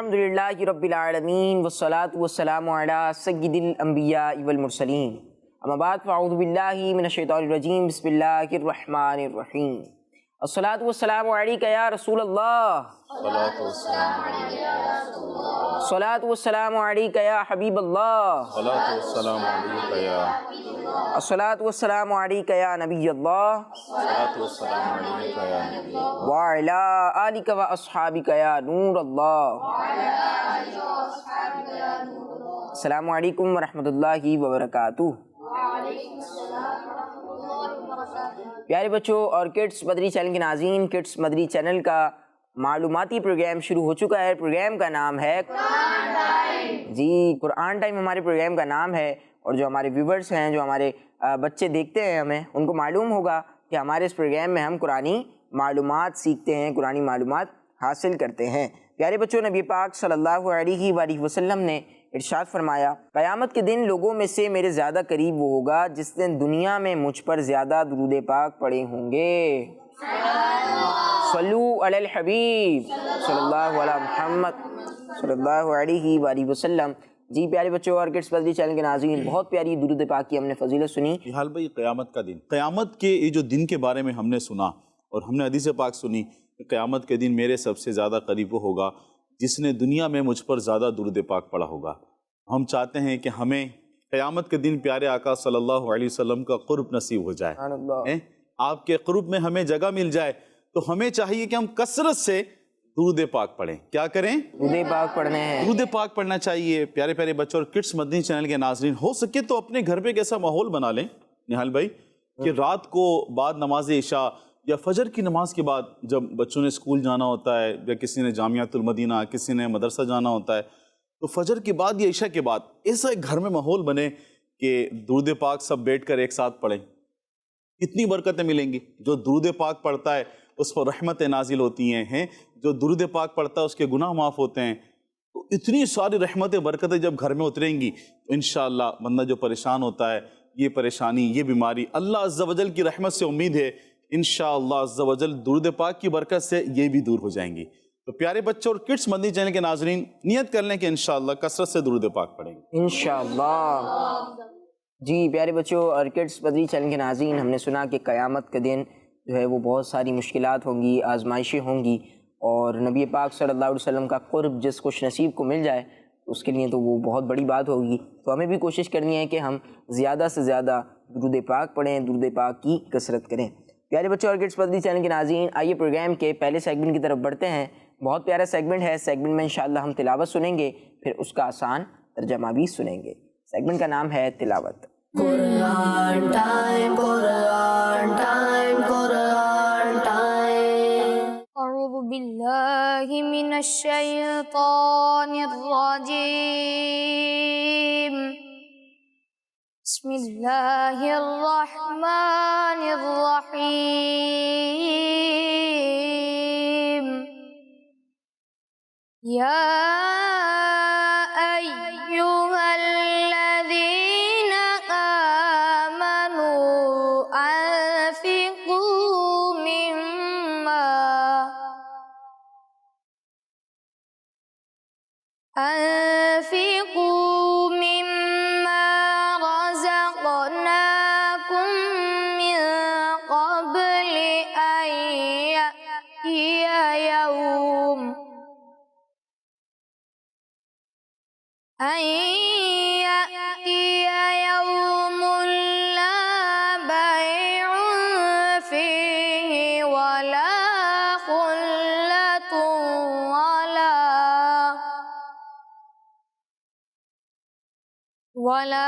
الحمدللہ رب العالمین والصلاة والسلام علی سید الانبیاء والمرسلین اما بعد فاعوذ باللہ من الشیطان الرجیم بسم اللہ الرحمن الرحیم الصلاة والسلام علیکہ یا رسول اللہ الصلاة والسلام علیکہ یا حبیب اللہ الصلاة والسلام علیکہ یا نبی اللہ وعلی آلک و اصحابک یا نور اللہ۔ السلام علیکم ورحمۃ اللہ وبرکاتہ۔ پیارے بچوں اور کڈس مدری چینل کے ناظرین، کڈس مدری چینل کا معلوماتی پروگرام شروع ہو چکا ہے۔ پروگرام کا نام ہے قرآن ٹائم۔ جی، قرآن ٹائم ہمارے پروگرام کا نام ہے، اور جو ہمارے ویورز ہیں، جو ہمارے بچے دیکھتے ہیں ہمیں، ان کو معلوم ہوگا کہ ہمارے اس پروگرام میں ہم قرآنی معلومات سیکھتے ہیں، قرآنی معلومات حاصل کرتے ہیں۔ پیارے بچوں، نبی پاک صلی اللہ علیہ وآلہ وسلم نے ارشاد فرمایا، قیامت کے دن لوگوں میں سے میرے زیادہ قریب وہ ہوگا جس نے دنیا میں مجھ پر زیادہ درود پاک پڑھے ہوں گے۔ صلو علی الحبیب صلی اللہ علی محمد صلی اللہ علیہ وآلہ وسلم۔ جی پیارے بچوں اور کڈس مدری چینل کے ناظرین، بہت پیاری درود پاک کی ہم نے فضیلت سنی۔ حال بھائی، قیامت کا دن، قیامت کے یہ جو دن کے بارے میں ہم نے سنا اور ہم نے حدیث پاک سنی کہ قیامت کے دن میرے سب سے زیادہ قریب وہ ہوگا جس نے دنیا میں مجھ پر زیادہ درود پاک پڑھا ہوگا۔ ہم چاہتے ہیں کہ ہمیں قیامت کے دن پیارے آقا صلی اللہ علیہ وسلم کا قرب نصیب ہو جائے، آپ کے قرب میں ہمیں جگہ مل جائے، تو ہمیں چاہیے کہ ہم کثرت سے درود پاک پڑھیں۔ کیا کریں؟ درود پاک پڑھنے ہیں، درود پاک پڑھنا چاہیے۔ پیارے پیارے بچوں اور کڈس مدنی چینل کے ناظرین، ہو سکے تو اپنے گھر پہ ایک ایسا ماحول بنا لیں نہال بھائی کہ رات کو بعد نماز عشاء یا فجر کی نماز کے بعد جب بچوں نے اسکول جانا ہوتا ہے، یا کسی نے جامعۃ المدینہ، کسی نے مدرسہ جانا ہوتا ہے، تو فجر کے بعد یا عشاء کے بعد ایسا ایک گھر میں ماحول بنے کہ درود پاک سب بیٹھ کر ایک ساتھ پڑھیں۔ کتنی برکتیں ملیں گی۔ جو درود پاک پڑھتا ہے اس پر رحمتیں نازل ہوتی ہیں، جو درود پاک پڑھتا ہے اس کے گناہ معاف ہوتے ہیں۔ تو اتنی ساری رحمتیں برکتیں جب گھر میں اتریں گی تو انشاءاللہ بندہ جو پریشان ہوتا ہے، یہ پریشانی، یہ بیماری، اللہ عز و جل کی رحمت سے امید ہے انشاءاللہ عز و جل درود پاک کی برکت سے یہ بھی دور ہو جائیں گی۔ تو پیارے بچوں اور کڈس مدنی چینل کے ناظرین، نیت کر لیں کہ انشاءاللہ کثرت سے درود پاک پڑھیں گے انشاءاللہ۔ جی پیارے بچوں اور کڈس مدنی چینل کے ناظرین، ہم نے سنا کہ قیامت کے دن جو ہے وہ بہت ساری مشکلات ہوں گی، آزمائشیں ہوں گی، اور نبی پاک صلی اللہ علیہ وسلم کا قرب جس خوش نصیب کو مل جائے اس کے لیے تو وہ بہت بڑی بات ہوگی۔ تو ہمیں بھی کوشش کرنی ہے کہ ہم زیادہ سے زیادہ درود پاک پڑھیں، درود پاک کی کثرت کریں۔ پیارے بچوں اور کڈس مدنی چینل کے ناظرین، آئیے پروگرام کے پہلے سیگمنٹ کی طرف بڑھتے ہیں۔ بہت پیارا سیگمنٹ ہے، سیگمنٹ میں انشاءاللہ ہم تلاوت سنیں گے، پھر اس کا آسان ترجمہ بھی سنیں گے۔ سیگمنٹ کا نام ہے تلاوت۔ قرآن ٹائم، قرآن ٹائم، قرآن ٹائم۔ اعوذ باللہ من الشیطان الرجیم، بسم اللہ الرحمن الرحیم۔ یا ایہا الذین آمنوا انفقوا مما رزقناکم من قبل ان یأتی یوم لا بیع فیہ ولا خلۃ ولا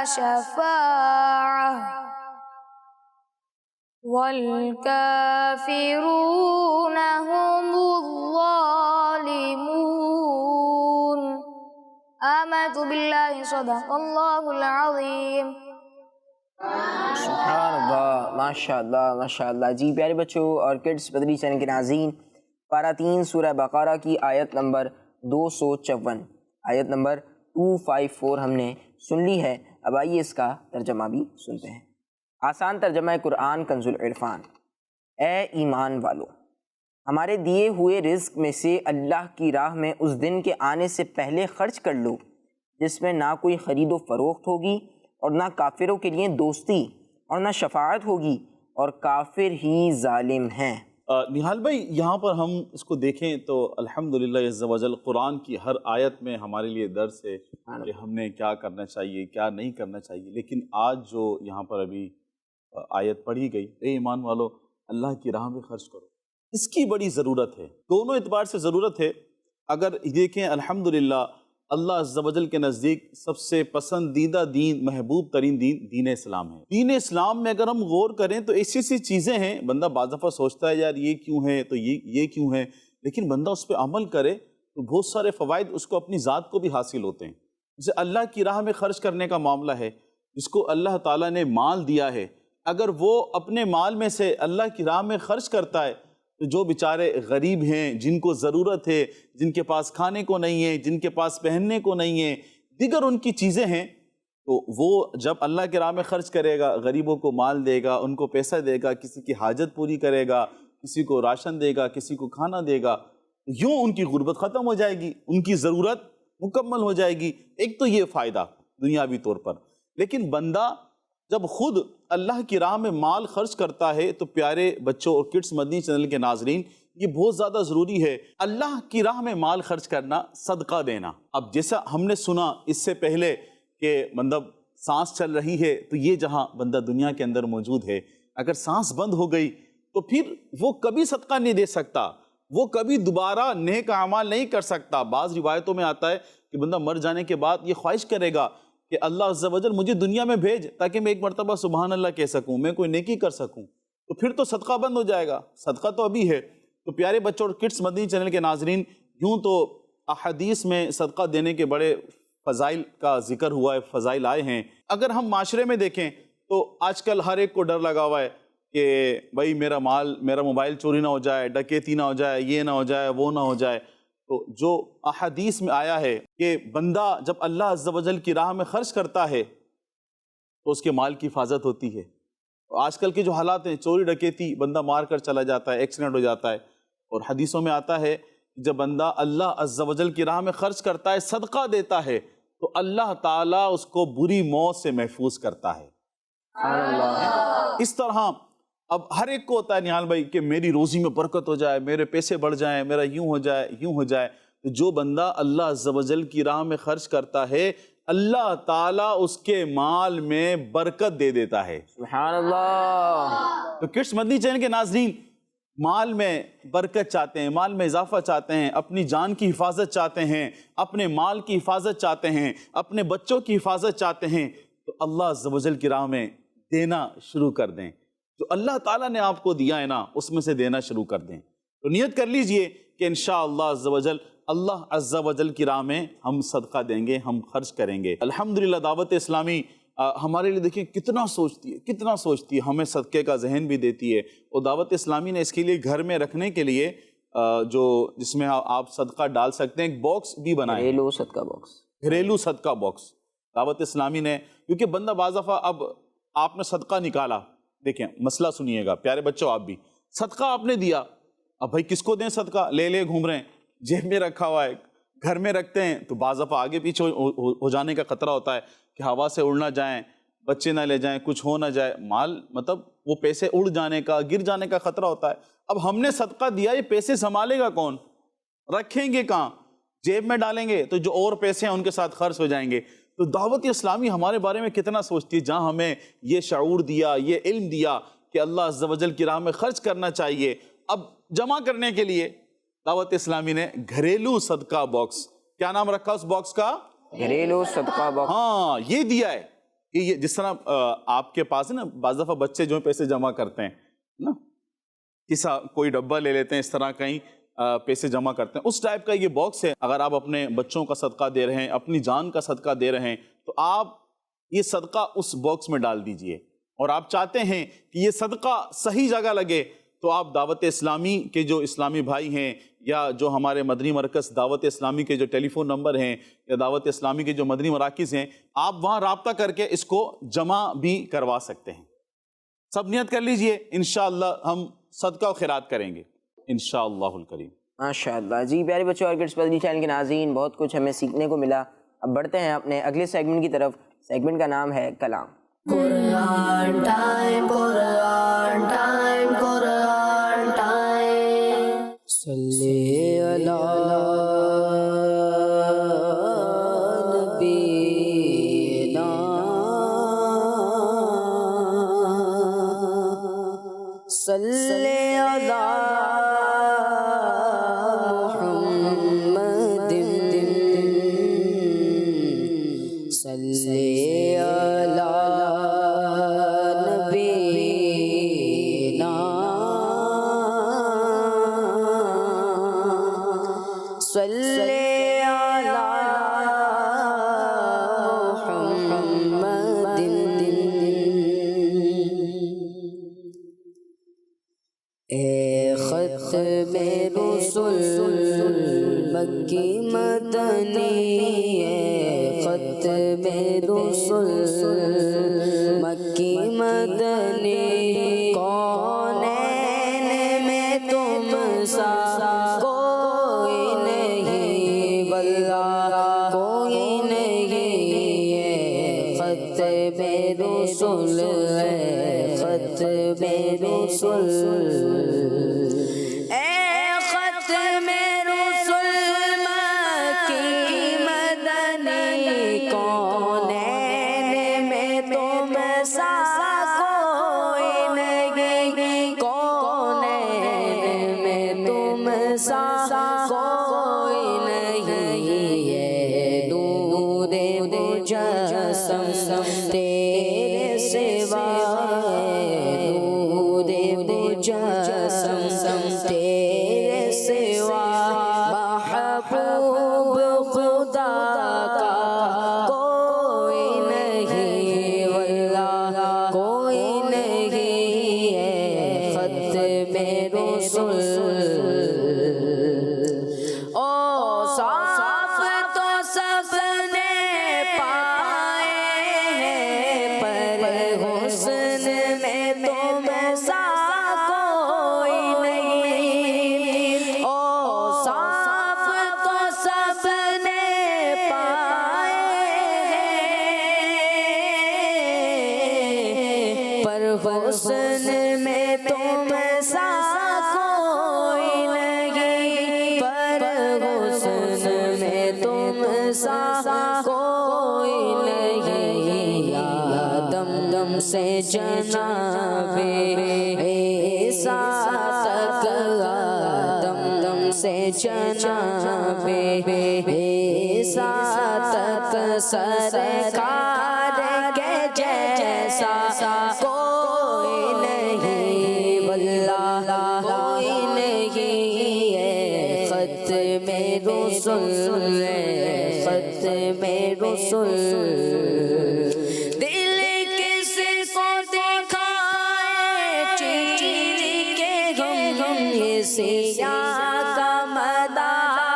شفاعۃ والکافرون هم الظالمون۔ آمنت باللہ صدق اللہ العظیم۔ سبحان اللہ، ماشاءاللہ ماشاءاللہ۔ جی پیارے بچوں اور کڈس مدنی چینل کے ناظرین، پارہ 3 سورہ بقرہ کی آیت نمبر 254، آیت نمبر 254 ہم نے سن لی ہے۔ اب آئیے اس کا ترجمہ بھی سنتے ہیں۔ آسان ترجمہ قرآن کنز العرفان۔ اے ایمان والو، ہمارے دیے ہوئے رزق میں سے اللہ کی راہ میں اس دن کے آنے سے پہلے خرچ کر لو جس میں نہ کوئی خرید و فروخت ہوگی اور نہ کافروں کے لیے دوستی اور نہ شفاعت ہوگی اور کافر ہی ظالم ہیں۔ نہال بھائی یہاں پر ہم اس کو دیکھیں تو الحمدللہ عز و جل قرآن کی ہر آیت میں ہمارے لیے درس ہے کہ ہم نے کیا کرنا چاہیے کیا نہیں کرنا چاہیے، لیکن آج جو یہاں پر ابھی آیت پڑھی گئی، اے ایمان والو اللہ کی راہ میں خرچ کرو، اس کی بڑی ضرورت ہے، دونوں اعتبار سے ضرورت ہے۔ اگر دیکھیں الحمدللہ اللہ عز و جل کے نزدیک سب سے پسندیدہ دین، محبوب ترین دین دین اسلام ہے۔ دین اسلام میں اگر ہم غور کریں تو ایسی ایسی چیزیں ہیں، بندہ بعض دفعہ سوچتا ہے یار یہ کیوں ہے تو یہ کیوں ہے، لیکن بندہ اس پہ عمل کرے تو بہت سارے فوائد اس کو اپنی ذات کو بھی حاصل ہوتے ہیں۔ جیسے اللہ کی راہ میں خرچ کرنے کا معاملہ ہے، جس کو اللہ تعالیٰ نے مال دیا ہے، اگر وہ اپنے مال میں سے اللہ کی راہ میں خرچ کرتا ہے تو جو بیچارے غریب ہیں، جن کو ضرورت ہے، جن کے پاس کھانے کو نہیں ہے، جن کے پاس پہننے کو نہیں ہے، دیگر ان کی چیزیں ہیں، تو وہ جب اللہ کے راہ میں خرچ کرے گا، غریبوں کو مال دے گا، ان کو پیسہ دے گا، کسی کی حاجت پوری کرے گا، کسی کو راشن دے گا، کسی کو کھانا دے گا، یوں ان کی غربت ختم ہو جائے گی، ان کی ضرورت مکمل ہو جائے گی۔ ایک تو یہ فائدہ دنیاوی طور پر، لیکن بندہ جب خود اللہ کی راہ میں مال خرچ کرتا ہے تو پیارے بچوں اور کڈس مدنی چینل کے ناظرین، یہ بہت زیادہ ضروری ہے اللہ کی راہ میں مال خرچ کرنا، صدقہ دینا۔ اب جیسا ہم نے سنا اس سے پہلے کہ مطلب سانس چل رہی ہے تو یہ جہاں بندہ دنیا کے اندر موجود ہے، اگر سانس بند ہو گئی تو پھر وہ کبھی صدقہ نہیں دے سکتا، وہ کبھی دوبارہ نیک اعمال نہیں کر سکتا۔ بعض روایتوں میں آتا ہے کہ بندہ مر جانے کے بعد یہ خواہش کرے گا کہ اللہ عز و جل مجھے دنیا میں بھیج تاکہ میں ایک مرتبہ سبحان اللہ کہہ سکوں، میں کوئی نیکی کر سکوں، تو پھر تو صدقہ بند ہو جائے گا، صدقہ تو ابھی ہے۔ تو پیارے بچوں اور کڈس مدنی چینل کے ناظرین، یوں تو احادیث میں صدقہ دینے کے بڑے فضائل کا ذکر ہوا ہے، فضائل آئے ہیں۔ اگر ہم معاشرے میں دیکھیں تو آج کل ہر ایک کو ڈر لگا ہوا ہے کہ بھائی میرا موبائل چوری نہ ہو جائے، ڈکیتی نہ ہو جائے، یہ نہ ہو جائے، وہ نہ ہو جائے۔ تو جو احادیث میں آیا ہے کہ بندہ جب اللہ عز و جل کی راہ میں خرچ کرتا ہے تو اس کے مال کی حفاظت ہوتی ہے۔ آج کل کے جو حالات ہیں، چوری ڈکیتی، بندہ مار کر چلا جاتا ہے، ایکسیڈنٹ ہو جاتا ہے، اور حدیثوں میں آتا ہے جب بندہ اللہ عز و جل کی راہ میں خرچ کرتا ہے، صدقہ دیتا ہے، تو اللہ تعالیٰ اس کو بری موت سے محفوظ کرتا ہے۔ سبحان اللہ۔ اس طرح اب ہر ایک کو ہوتا ہے نہال بھائی کہ میری روزی میں برکت ہو جائے، میرے پیسے بڑھ جائیں، میرا یوں ہو جائے۔ تو جو بندہ اللہ عز و جل کی راہ میں خرچ کرتا ہے، اللہ تعالیٰ اس کے مال میں برکت دے دیتا ہے۔ سبحان اللہ۔ تو کڈس مدنی چینل کے ناظرین، مال میں برکت چاہتے ہیں، مال میں اضافہ چاہتے ہیں، اپنی جان کی حفاظت چاہتے ہیں، اپنے مال کی حفاظت چاہتے ہیں، اپنے بچوں کی حفاظت چاہتے ہیں، تو اللہ عز و جل کی راہ میں دینا شروع کر دیں۔ جو اللہ تعالیٰ نے آپ کو دیا ہے نا، اس میں سے دینا شروع کر دیں۔ تو نیت کر لیجئے کہ انشاءاللہ عز و جل اللہ عز و جل کی راہ میں ہم صدقہ دیں گے، ہم خرچ کریں گے۔ الحمدللہ دعوت اسلامی ہمارے لیے دیکھیں کتنا سوچتی ہے، ہمیں صدقے کا ذہن بھی دیتی ہے، اور دعوت اسلامی نے اس کے لیے گھر میں رکھنے کے لیے جس میں آپ صدقہ ڈال سکتے ہیں، ایک باکس بھی بنائے، گھریلو صدقہ باکس دعوت اسلامی نے، کیونکہ بندہ بعض دفعہ اب آپ نے صدقہ نکالا، دیکھیں مسئلہ سنیے گا پیارے بچوں، آپ بھی صدقہ آپ نے دیا، اب بھائی کس کو دیں صدقہ، لے گھوم رہے ہیں، جیب میں رکھا ہوا ہے، گھر میں رکھتے ہیں تو بعض دفعہ آگے پیچھے ہو جانے کا خطرہ ہوتا ہے کہ ہوا سے اڑ نہ جائیں، بچے نہ لے جائیں، کچھ ہو نہ جائے، مال مطلب وہ پیسے اڑ جانے کا، گر جانے کا خطرہ ہوتا ہے۔ اب ہم نے صدقہ دیا، یہ پیسے سنبھالے گا کون، رکھیں گے کہاں، جیب میں ڈالیں گے تو جو اور پیسے ہیں ان کے ساتھ خرچ ہو جائیں گے۔ تو دعوت اسلامی ہمارے بارے میں کتنا سوچتی ہے، جہاں ہمیں یہ شعور دیا، یہ علم دیا کہ اللہ عز و جل کی راہ میں خرچ کرنا چاہیے۔ اب جمع کرنے کے لیے دعوت اسلامی نے گھریلو صدقہ باکس، کیا نام رکھا اس باکس کا، گھریلو صدقہ باکس، ہاں یہ دیا ہے کہ یہ جس طرح آپ کے پاس ہے نا، بعض دفعہ بچے جو پیسے جمع کرتے ہیں نا، کوئی ڈبہ لے لیتے ہیں، اس طرح کہیں پیسے جمع کرتے ہیں، اس ٹائپ کا یہ باکس ہے۔ اگر آپ اپنے بچوں کا صدقہ دے رہے ہیں، اپنی جان کا صدقہ دے رہے ہیں، تو آپ یہ صدقہ اس باکس میں ڈال دیجئے، اور آپ چاہتے ہیں کہ یہ صدقہ صحیح جگہ لگے، تو آپ دعوت اسلامی کے جو اسلامی بھائی ہیں، یا جو ہمارے مدنی مرکز دعوت اسلامی کے جو ٹیلی فون نمبر ہیں، یا دعوت اسلامی کے جو مدنی مراکز ہیں، آپ وہاں رابطہ کر کے اس کو جمع بھی کروا سکتے ہیں۔ سب نیت کر لیجئے، انشاءاللہ ہم صدقہ و خیرات کریں گے۔ انشاءاللہ الکریم۔ ماشاء اللہ جی پیارے بچوں اور کڈس مدنی چینل کے ناظرین، بہت کچھ ہمیں سیکھنے کو ملا۔ اب بڑھتے ہیں اپنے اگلے سیگمنٹ کی طرف۔ سیگمنٹ کا نام ہے کلام۔ قرآن ٹائم، قرآن ٹائم، قرآن ٹائم۔ صلی اللہ نبینا صلی اللہ محمد صلی اللہ نبینا صلی اللہ محمد۔ اے ختم رسل مکی مدنی، اے ختم رسل مکی مدنی، کونین میں تم سا کوئی نہیں، واللہ کوئی نہیں، اے ختم رسل، اے ختم رسل، اے ختم رسل مکی مدنی، کونین میں تم سا کوئی نہیں، کونین میں تم سا کوئی نہیں، ہے نور مجسم تیرے سوا، نور مجسم تیرے سوا، محبوب خدا کا کوئی نہیں، واللہ کوئی نہیں، ہے ختم رسل۔ او صاف تو سب نے پائے ہیں، پر حسن میں تم سا کوئی نہیں، او صاف تو سب نے پائے ہیں، پر حسن میں تم سا کوئی نہیں، پر حسن میں تم سا کوئی نہیں، یا دم دم سے جناب عیسیٰ تک، دم دم سے جناب عیسیٰ تک، سرکار کے جیسا کوئی نہیں، واللہ کوئی نہیں، ہے ختم رسل، ختم رسل۔ دل کس کو دکھائے چیر کے ہم، یہ سیاہ کا مداوا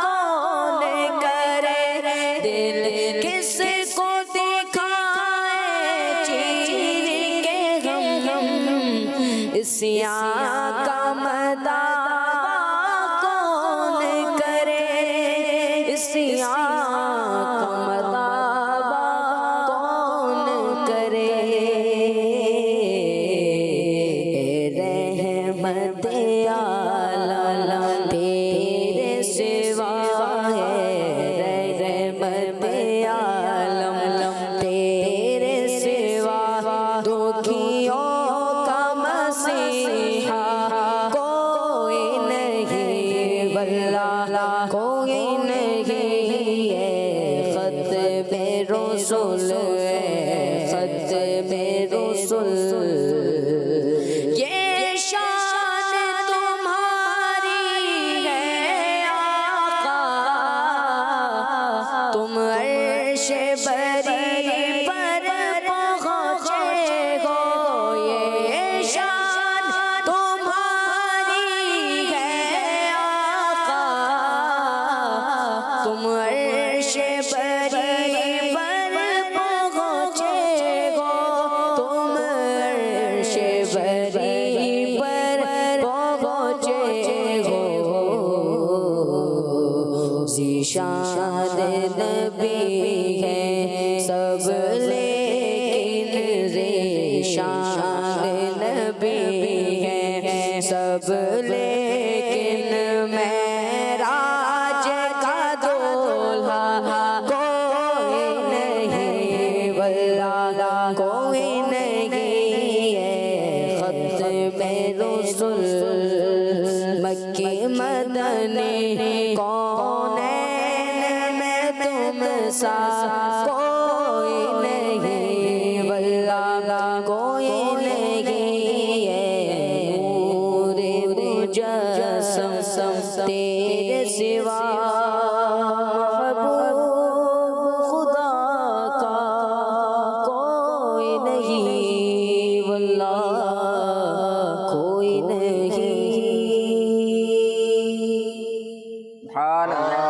کون کرے، دل کس کو دکھائے چیر کے ہم، سیاہ کا مداوا کون کرے، سیاہ کا مداوا کون کرے، رحمت عالم تیرے سوا ہے، رحمت عالم تیرے سوا، دکھیوں کا مسیحا کوئی سب لیکن معراج کا دولہا کوئی نہیں، واللہ کوئی نہیں ہے، ختم رسول مکی مدنی کونین میں تم سا کوئی نہیں، واللہ کوئی نہیں ہے، نور مجسم تیرے سوا محبوب خدا کا کوئی نہیں، واللہ کوئی نہیں۔ سبحان اللہ،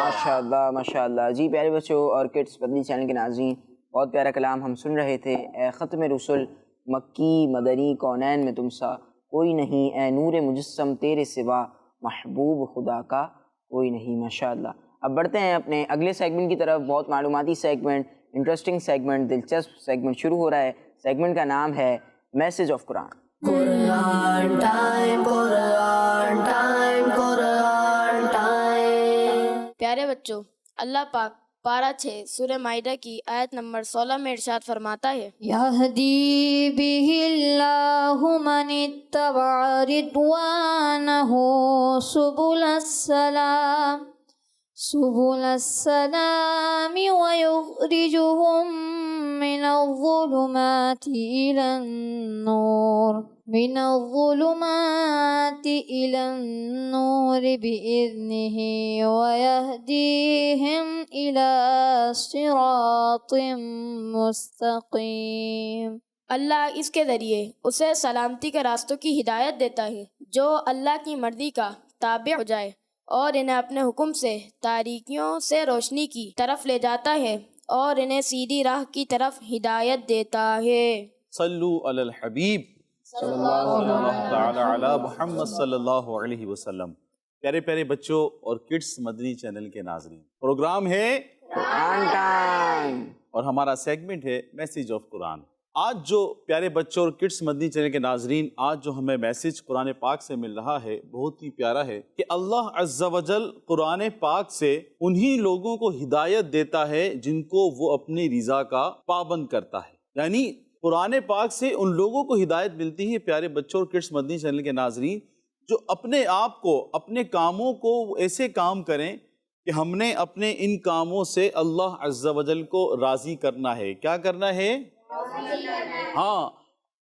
ماشاء اللہ ماشاء اللہ۔ جی پیارے بچوں اور کڈس مدنی چینل کے ناظرین، بہت پیارا کلام ہم سن رہے تھے۔ اے ختم رسل مکی مدنی کونین میں تم سا کوئی نہیں، اے نور مجسم تیرے سوا محبوب خدا کا کوئی نہیں۔ ماشاء اللہ۔ اب بڑھتے ہیں اپنے اگلے سیگمنٹ کی طرف، بہت معلوماتی سیگمنٹ، انٹرسٹنگ سیگمنٹ، دلچسپ سیگمنٹ شروع ہو رہا ہے۔ سیگمنٹ کا نام ہے message of Quran. Quran time, Quran time, Quran time. پیارے بچوں، اللہ پاک پارہ 6 سورہ مائدہ کی آیت نمبر 16 میں ارشاد فرماتا ہے، يهدي به الله من اتبع رضوانه سبل السلام ويخرجهم من الظلمات إلى النور بإذنه ويهديهم إلى صراط مستقيم۔ اللہ اس کے ذریعے اسے سلامتی کے راستوں کی ہدایت دیتا ہے جو اللہ کی مرضی کا تابع ہو جائے، اور انہیں اپنے حکم سے تاریکیوں سے روشنی کی طرف لے جاتا ہے اور انہیں سیدھی راہ کی طرف ہدایت دیتا ہے۔ صلو علی الحبیب صلی اللہ تعالی علی محمد صلی اللہ علیہ وسلم۔ پیارے پیارے بچوں اور کڈس مدنی چینل کے ناظرین، پروگرام ہے قرآن ٹائم اور ہمارا سیگمنٹ ہے میسج آف قرآن۔ آج جو پیارے بچوں اور کڈس مدنی چینل کے ناظرین، آج جو ہمیں میسج قرآن پاک سے مل رہا ہے بہت ہی پیارا ہے کہ اللہ عز و جل قرآن پاک سے انہی لوگوں کو ہدایت دیتا ہے جن کو وہ اپنی رضا کا پابند کرتا ہے، یعنی قرآن پاک سے ان لوگوں کو ہدایت ملتی ہے پیارے بچوں اور کڈس مدنی چینل کے ناظرین جو اپنے آپ کو، اپنے کاموں کو ایسے کام کریں کہ ہم نے اپنے ان کاموں سے اللہ عز و جل کو راضی کرنا ہے۔ کیا کرنا ہے؟ ہاں،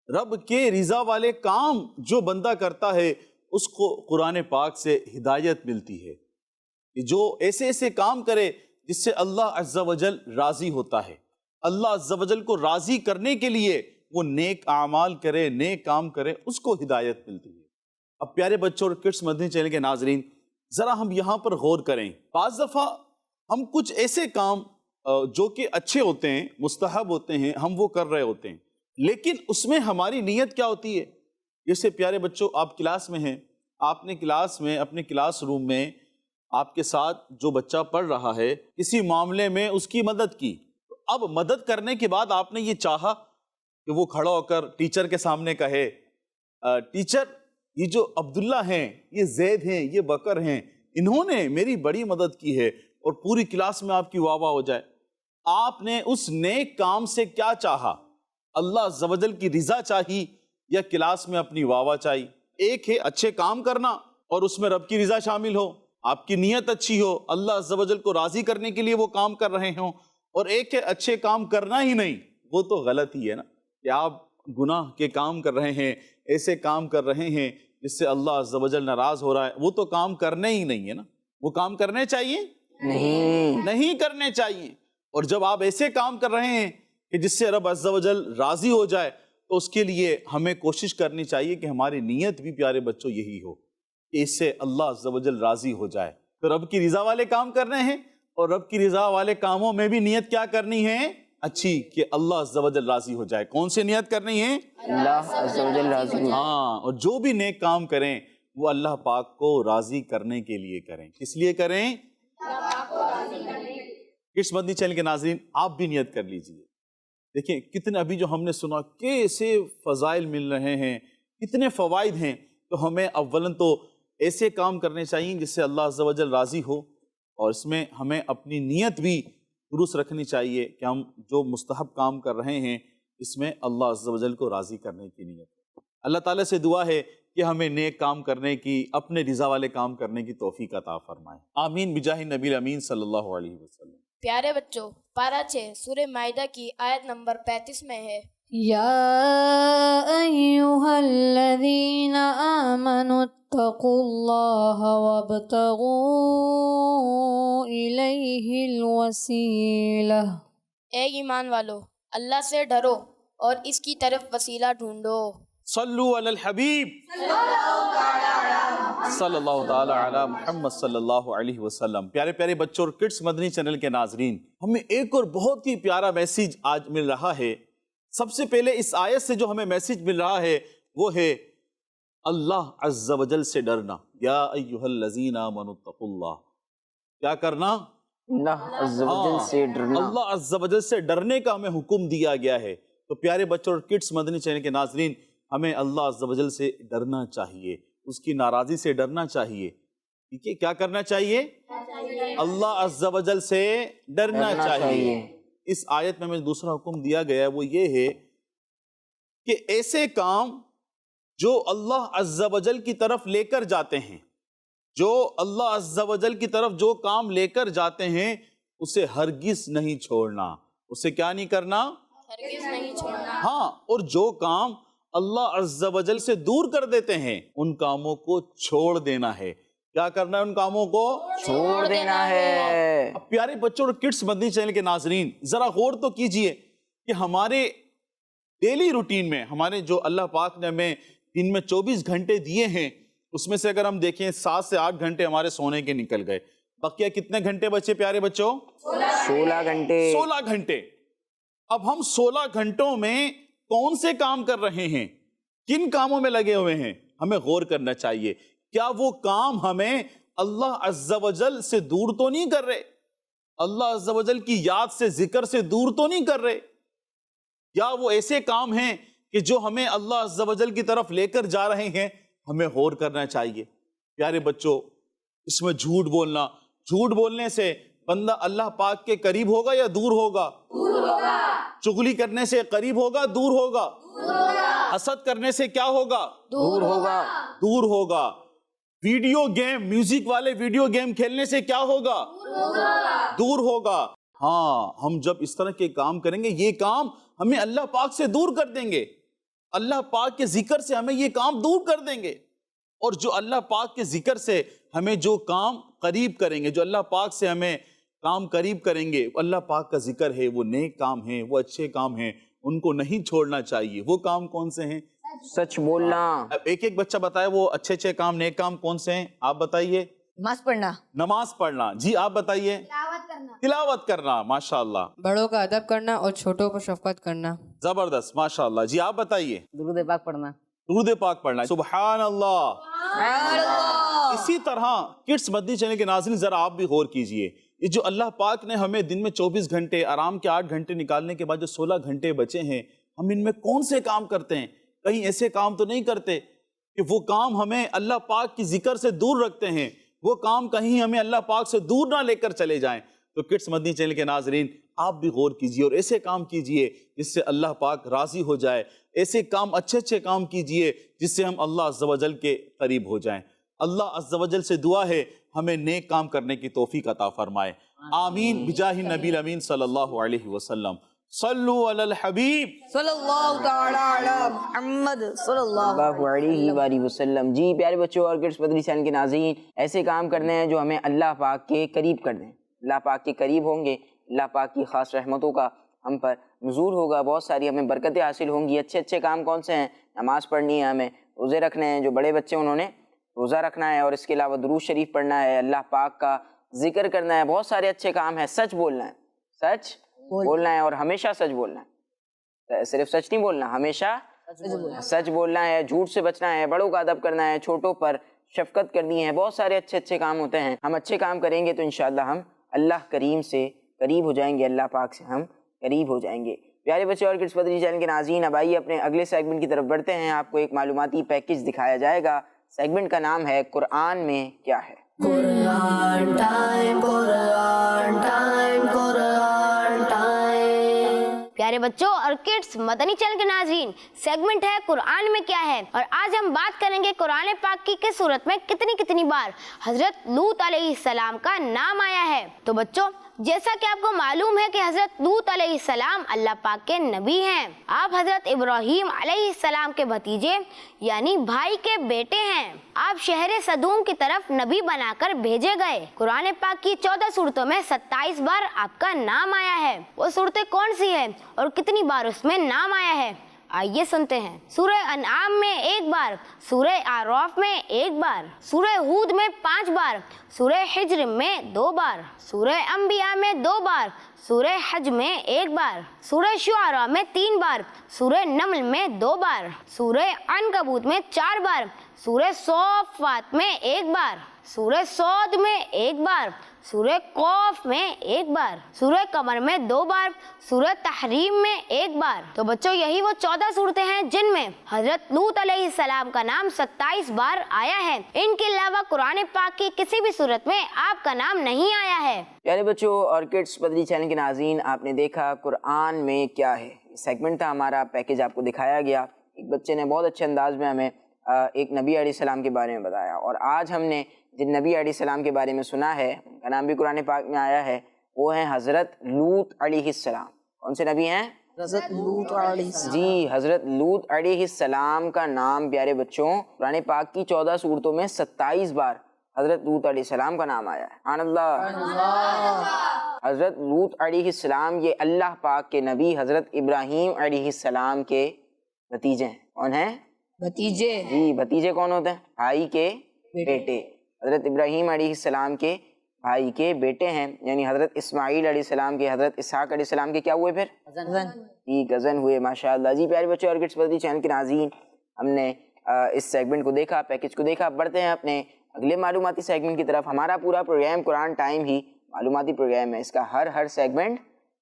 رب کے رضا والے کام جو بندہ کرتا ہے اس کو قرآن پاک سے ہدایت ملتی ہے کہ جو ایسے ایسے کام کرے جس سے اللہ عز و جل راضی ہوتا ہے۔ اللہ عز و جل کو راضی کرنے کے لیے وہ نیک اعمال کرے، نیک کام کرے، اس کو ہدایت ملتی ہے۔ اب پیارے بچوں اور کڈس مدنی چینل کے ناظرین، ذرا ہم یہاں پر غور کریں۔ بعض دفعہ ہم کچھ ایسے کام جو کہ اچھے ہوتے ہیں، مستحب ہوتے ہیں، ہم وہ کر رہے ہوتے ہیں، لیکن اس میں ہماری نیت کیا ہوتی ہے؟ جیسے پیارے بچوں، آپ کلاس میں ہیں، آپ نے کلاس میں، اپنے کلاس روم میں آپ کے ساتھ جو بچہ پڑھ رہا ہے کسی معاملے میں اس کی مدد کی، اب مدد کرنے کے بعد آپ نے یہ چاہا کہ وہ کھڑا ہو کر ٹیچر کے سامنے کہے، ٹیچر یہ جو عبداللہ ہیں، یہ زید ہیں، یہ بکر ہیں، انہوں نے میری بڑی مدد کی ہے، اور پوری کلاس میں آپ کی واہ واہ ہو جائے۔ آپ نے اس نیک کام سے کیا چاہا؟ اللہ عز و جل کی رضا چاہی یا کلاس میں اپنی واہ واہ چاہی؟ ایک ہے اچھے کام کرنا اور اس میں رب کی رضا شامل ہو، آپ کی نیت اچھی ہو، اللہ عز و جل کو راضی کرنے کے لیے وہ کام کر رہے ہوں، اور ایک ہے اچھے کام کرنا ہی نہیں، وہ تو غلط ہی ہے نا، کہ آپ گناہ کے کام کر رہے ہیں، ایسے کام کر رہے ہیں جس سے اللہ عز و جل ناراض ہو رہا ہے، وہ تو کام کرنے ہی نہیں ہے نا۔ وہ کام کرنے چاہیے؟ نہیں کرنے چاہیے۔ اور جب آپ ایسے کام کر رہے ہیں کہ جس سے رب عز و جل راضی ہو جائے، تو اس کے لیے ہمیں کوشش کرنی چاہیے کہ ہماری نیت بھی پیارے بچوں یہی ہو کہ اس سے اللہ عز و جل راضی ہو جائے۔ تو رب کی رضا والے کام کرنے ہیں، اور رب کی رضا والے کاموں میں بھی نیت کیا کرنی ہے؟ اچھی، کہ اللہ عز و جل راضی ہو جائے۔ کون سی نیت کرنی ہے؟ اللہ عز و جل راضی ہو۔ ہاں، اور جو بھی نیک کام کریں وہ اللہ پاک کو راضی کرنے کے لیے کریں۔ کس لیے کریں؟ کس مدنی چینل کے ناظرین، آپ بھی نیت کر لیجئے۔ دیکھیں کتنے ابھی جو ہم نے سنا کیسے فضائل مل رہے ہیں، کتنے فوائد ہیں، تو ہمیں اولاً تو ایسے کام کرنے چاہیے جس سے اللہ عز و جل راضی ہو، اور اس میں ہمیں اپنی نیت بھی درست رکھنی چاہیے کہ ہم جو مستحب کام کر رہے ہیں اس میں اللہ عز و جل کو راضی کرنے کی نیت ہے۔ اللہ تعالیٰ سے دعا ہے کہ ہمیں نیک کام کرنے کی، اپنے رضا والے کام کرنے کی توفیق عطا فرمائے، آمین بجاہ نبی الامین صلی اللہ علیہ وسلم۔ پیارے بچوں، پارہ 6 سورہ مائدہ کی آیت نمبر 35 میں ہے، يا أيها الذين آمنوا اتقوا الله وابتغوا إليه الوسيلة۔ اے ایمان والو، اللہ سے ڈرو اور اس کی طرف وسیلہ ڈھونڈو۔ صلو علی الحبیب صلی اللہ تعالی علی محمد صلی اللہ علیہ وسلم۔ پیارے پیارے بچوں اور کڈس مدنی چینل کے ناظرین، ہمیں ایک اور بہت ہی پیارا میسیج آج مل رہا ہے۔ سب سے پہلے اس آیت سے جو ہمیں میسیج مل رہا ہے وہ ہے اللہ عز و جل سے ڈرنا۔ یا ایھا الذین آمنوا اتقوا اللہ، کیا کرنا؟ اللہ عز و جل سے ڈرنا۔ اللہ عز و جل سے ڈرنے کا ہمیں حکم دیا گیا ہے۔ تو پیارے بچوں اور کڈس مدنی چینل کے ناظرین، ہمیں اللہ عز و جل سے ڈرنا چاہیے، اس کی ناراضی سے ڈرنا چاہیے۔ ٹھیک ہے، کیا کرنا چاہیے؟ اللہ عز و جل سے ڈرنا چاہیے۔ اس آیت میں ہمیں دوسرا حکم دیا گیا ہے، وہ یہ ہے کہ ایسے کام جو اللہ عز و جل کی طرف لے کر جاتے ہیں، جو اللہ عز و جل کی طرف جو کام لے کر جاتے ہیں اسے ہرگز نہیں چھوڑنا، اسے کیا نہیں کرنا؟ ہرگز نہیں چھوڑنا۔ ہاں، اور جو کام اللہ عز و جل سے دور کر دیتے ہیں ان کاموں کو چھوڑ دینا ہے۔ کیا کرنا ہے؟ ان کاموں کو چھوڑ دینا ہے۔ اب پیارے بچوں اور کڈس مدنی چینل کے ناظرین، ذرا غور تو کیجئے کہ ہمارے ڈیلی روٹین میں، ہمارے جو اللہ پاک نے ہمیں دن میں 24 گھنٹے دیے ہیں، اس میں سے اگر ہم دیکھیں 7 سے 8 گھنٹے ہمارے سونے کے نکل گئے، بقیہ کتنے گھنٹے بچے پیارے بچوں؟ 16 گھنٹے۔ 16 گھنٹے۔ اب ہم 16 گھنٹوں میں کون سے کام کر رہے ہیں؟ کن کاموں میں لگے ہوئے ہیں؟ ہمیں غور کرنا چاہیے۔ کیا وہ کام ہمیں اللہ عز و جل سے دور تو نہیں کر رہے؟ اللہ عز و جل کی یاد سے، ذکر سے دور تو نہیں کر رہے؟ یا وہ ایسے کام ہیں کہ جو ہمیں اللہ عز و جل کی طرف لے کر جا رہے ہیں؟ ہمیں غور کرنا چاہیے۔ پیارے بچوں، اس میں جھوٹ بولنا، جھوٹ بولنے سے بندہ اللہ پاک کے قریب ہوگا یا دور ہوگا؟ دور ہوگا۔ چغلی کرنے سے قریب ہوگا، دور ہوگا؟ دور ہوگا۔ حسد کرنے سے کیا ہوگا؟ دور ہوگا۔ دور ہوگا۔ ویڈیو گیم، میوزک والے ویڈیو گیم کھیلنے سے کیا ہوگا؟ دور ہوگا۔ ہاں، ہم جب اس طرح کے کام کریں گے یہ کام ہمیں اللہ پاک سے دور کر دیں گے، اللہ پاک کے ذکر سے ہمیں یہ کام دور کر دیں گے۔ اور جو اللہ پاک کے ذکر سے ہمیں جو کام قریب کریں گے، جو اللہ پاک سے ہمیں کام قریب کریں گے، اللہ پاک کا ذکر ہے، وہ نیک کام ہیں، وہ اچھے کام ہیں، ان کو نہیں چھوڑنا چاہیے۔ وہ کام کون سے ہیں؟ سچ بولنا۔ اب ایک ایک بچہ بتائے وہ اچھے اچھے کام، نیک کام کون سے ہیں؟ آپ بتائیے۔ نماز پڑھنا، نماز پڑھنا، جی آپ بتائیے۔ تلاوت کرنا، ماشاءاللہ، بڑوں کا ادب کرنا اور چھوٹوں پر شفقت کرنا، زبردست، ماشاءاللہ، جی آپ بتائیے۔ درود پاک پڑھنا۔ درود پاک پڑھنا، سبحان اللہ۔ اسی طرح کڈس مدنی چینل کے ناظرین ذرا آپ بھی غور کیجئے، یہ جو اللہ پاک نے ہمیں دن میں 24 گھنٹے، آرام کے 8 گھنٹے نکالنے کے بعد جو 16 گھنٹے بچے ہیں، ہم ان میں کون سے کام کرتے ہیں؟ کہیں ایسے کام تو نہیں کرتے کہ وہ کام ہمیں اللہ پاک کی ذکر سے دور رکھتے ہیں، وہ کام کہیں ہمیں اللہ پاک سے دور نہ لے کر چلے جائیں؟ تو کڈس مدنی چینل کے ناظرین آپ بھی غور کیجئے اور ایسے کام کیجئے جس سے اللہ پاک راضی ہو جائے، ایسے کام، اچھے اچھے کام کیجئے جس سے ہم اللہ عز و جل کے قریب ہو جائیں۔ اللہ عز و جل سے دعا ہے ہمیں نیک کام کرنے کی توفیق عطا فرمائے، آمین بجاہ نبی الامین صلی اللہ علیہ وسلم۔ صلو علی الحبیب صلی اللہ تعالی علی محمد صلی اللہ علیہ وآلہ وسلم۔ جی پیارے بچوں اور کڈس مدنی چینل کے ناظرین، ایسے کام کرنے ہیں جو ہمیں اللہ پاک کے قریب کر دیں۔ اللہ پاک کے قریب ہوں گے، اللہ پاک کی خاص رحمتوں کا ہم پر نزول ہوگا، بہت ساری ہمیں برکتیں حاصل ہوں گی۔ اچھے اچھے کام کون سے ہیں؟ نماز پڑھنی ہے ہمیں، روزے رکھنے ہیں، جو بڑے بچے انہوں نے روزہ رکھنا ہے، اور اس کے علاوہ درود شریف پڑھنا ہے، اللہ پاک کا ذکر کرنا ہے، بہت سارے اچھے کام ہیں۔ سچ بولنا ہے، سچ بولنا ہے، اور ہمیشہ سچ بولنا ہے، صرف سچ نہیں بولنا، ہمیشہ سچ بولنا ہے، جھوٹ سے بچنا ہے، بڑوں کا ادب کرنا ہے، چھوٹوں پر شفقت کرنی ہے، بہت سارے اچھے اچھے کام ہوتے ہیں۔ ہم اچھے کام کریں گے تو انشاءاللہ ہم اللہ کریم سے قریب ہو جائیں گے، اللہ پاک سے ہم قریب ہو جائیں گے۔ پیارے بچے اور کڈس مدنی چینل کے ناظرین، اب آئیے اپنے اگلے سیگمنٹ کی طرف بڑھتے ہیں۔ آپ کو ایک معلوماتی پیکیج دکھایا جائے گا، سیگمنٹ کا نام ہے قرآن میں کیا ہے۔ Quran time, Quran time, Quran time. پیارے بچوں اور کڈس مدنی چینل کے ناظرین، سیگمنٹ ہے قرآن میں کیا ہے، اور آج ہم بات کریں گے قرآن پاک کی کس سورت میں کتنی بار حضرت لوط علیہ السلام کا نام آیا ہے۔ تو بچوں، جیسا کہ آپ کو معلوم ہے کہ حضرت لوط علیہ السلام اللہ پاک کے نبی ہیں۔ آپ حضرت ابراہیم علیہ السلام کے بھتیجے یعنی بھائی کے بیٹے ہیں۔ آپ شہر صدوم کی طرف نبی بنا کر بھیجے گئے۔ قرآن پاک کی 14 سورتوں میں 27 بار آپ کا نام آیا ہے۔ وہ سورتیں کون سی ہیں اور کتنی بار اس میں نام آیا ہے، آئیے سنتے ہیں۔ سورہ انعام میں 1 بار، سورہ اعراف میں 1 بار، سورہ ہود میں 5 بار، سورہ حجر میں 2 بار، سورہ انبیاء میں 2 بار، سورہ حج میں 1 بار، سورہ شعراء میں 3 بار، سورہ نمل میں 2 بار، سورہ عنکبوت میں 4 بار، سورہ صافات میں 1 بار، سورہ صاد میں 1 بار، سورہ قاف میں 1 بار، سورہ قمر میں 2 بار، سورہ تحریم میں 1 بار۔ تو بچوں، یہی وہ 14 صورتیں ہیں جن میں حضرت لوط علیہ السلام کا نام 27 بار آیا ہے۔ ان کے علاوہ قرآن پاک کی کسی بھی صورت میں آپ کا نام نہیں آیا ہے۔ پیارے بچوں اور کڈس مدنی چینل کے ناظرین، آپ نے دیکھا قرآن میں کیا ہے، سیگمنٹ تھا ہمارا، پیکیج آپ کو دکھایا گیا۔ ایک بچے نے بہت اچھے انداز میں ہمیں ایک نبی علیہ السلام کے بارے میں بتایا، اور آج ہم نے جن نبی علیہ السلام کے بارے میں سنا ہے، ان کا نام بھی قرآن پاک میں آیا ہے، وہ ہیں حضرت لوط علیہ السلام۔ کون سے نبی ہیں؟ حضرت لوط علیہ السلام۔ جی، حضرت لوط علیہ السلام کا نام پیارے بچوں قرآن پاک کی 14 سورتوں میں 27 بار حضرت لوط علیہ السلام کا نام آیا ہے۔ سبحان اللہ۔ حضرت لوط علیہ السلام یہ اللہ پاک کے نبی حضرت ابراہیم علیہ السلام کے بھتیجے ہیں۔ کون ہیں؟ بھتیجے۔ جی، بھتیجے کون ہوتے ہیں؟ بھائی کے بیٹے۔ حضرت ابراہیم علیہ السلام کے بھائی کے بیٹے ہیں، یعنی حضرت اسماعیل علیہ السلام کے، حضرت اسحاق علیہ السلام کے کیا ہوئے پھر؟ جی، کزن ہوئے، ماشاءاللہ۔ جی پیارے بچے اور کڈس مدنی چینل کے ناظرین، ہم نے اس سیگمنٹ کو دیکھا، پیکیج کو دیکھا۔ بڑھتے ہیں اپنے اگلے معلوماتی سیگمنٹ کی طرف۔ ہمارا پورا پروگرام قرآن ٹائم ہی معلوماتی پروگرام ہے، اس کا ہر سیگمنٹ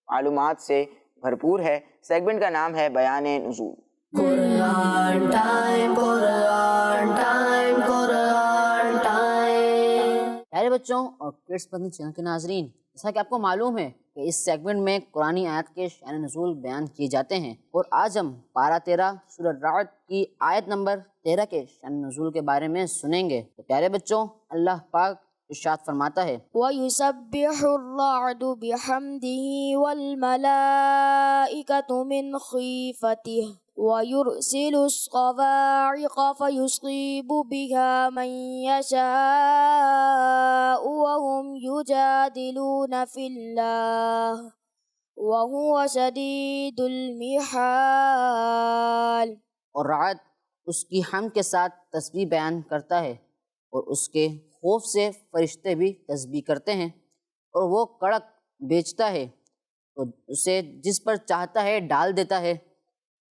معلومات سے بھرپور ہے۔ سیگمنٹ کا نام ہے بیان نزول۔ Quran time, Quran time, Quran time. پیارے بچوں اور کڈس مدنی چینل کے ناظرین، جیسا کہ آپ کو معلوم ہے کہ اس سیگمنٹ میں قرآنی آیت کے شان نزول بیان کیے جاتے ہیں، اور آج ہم پارہ 13 سورہ رعد کی آیت نمبر 13 کے شان نزول کے بارے میں سنیں گے۔ تو پیارے بچوں، اللہ پاک ارشاد فرماتا ہے، وَيُسَبِّحُ الرَّعْدُ بِحَمْدِهِ وَالْمَلَائِكَةُ مِنْ خِيفَتِهِ وَيُرْسِلُ الصَّوَاعِقَ فَيُصِيبُ بِهَا مَن يَشَاءُ وَهُمْ يُجَادِلُونَ فِي اللَّهِ وَهُوَ شَدِيدُ الْمِحَالِ۔ اور رعد اس کی حمد کے ساتھ تسبیح بیان کرتا ہے، اور اس کے خوف سے فرشتے بھی تسبیح کرتے ہیں، اور وہ کڑک بیچتا ہے تو اسے جس پر چاہتا ہے ڈال دیتا ہے،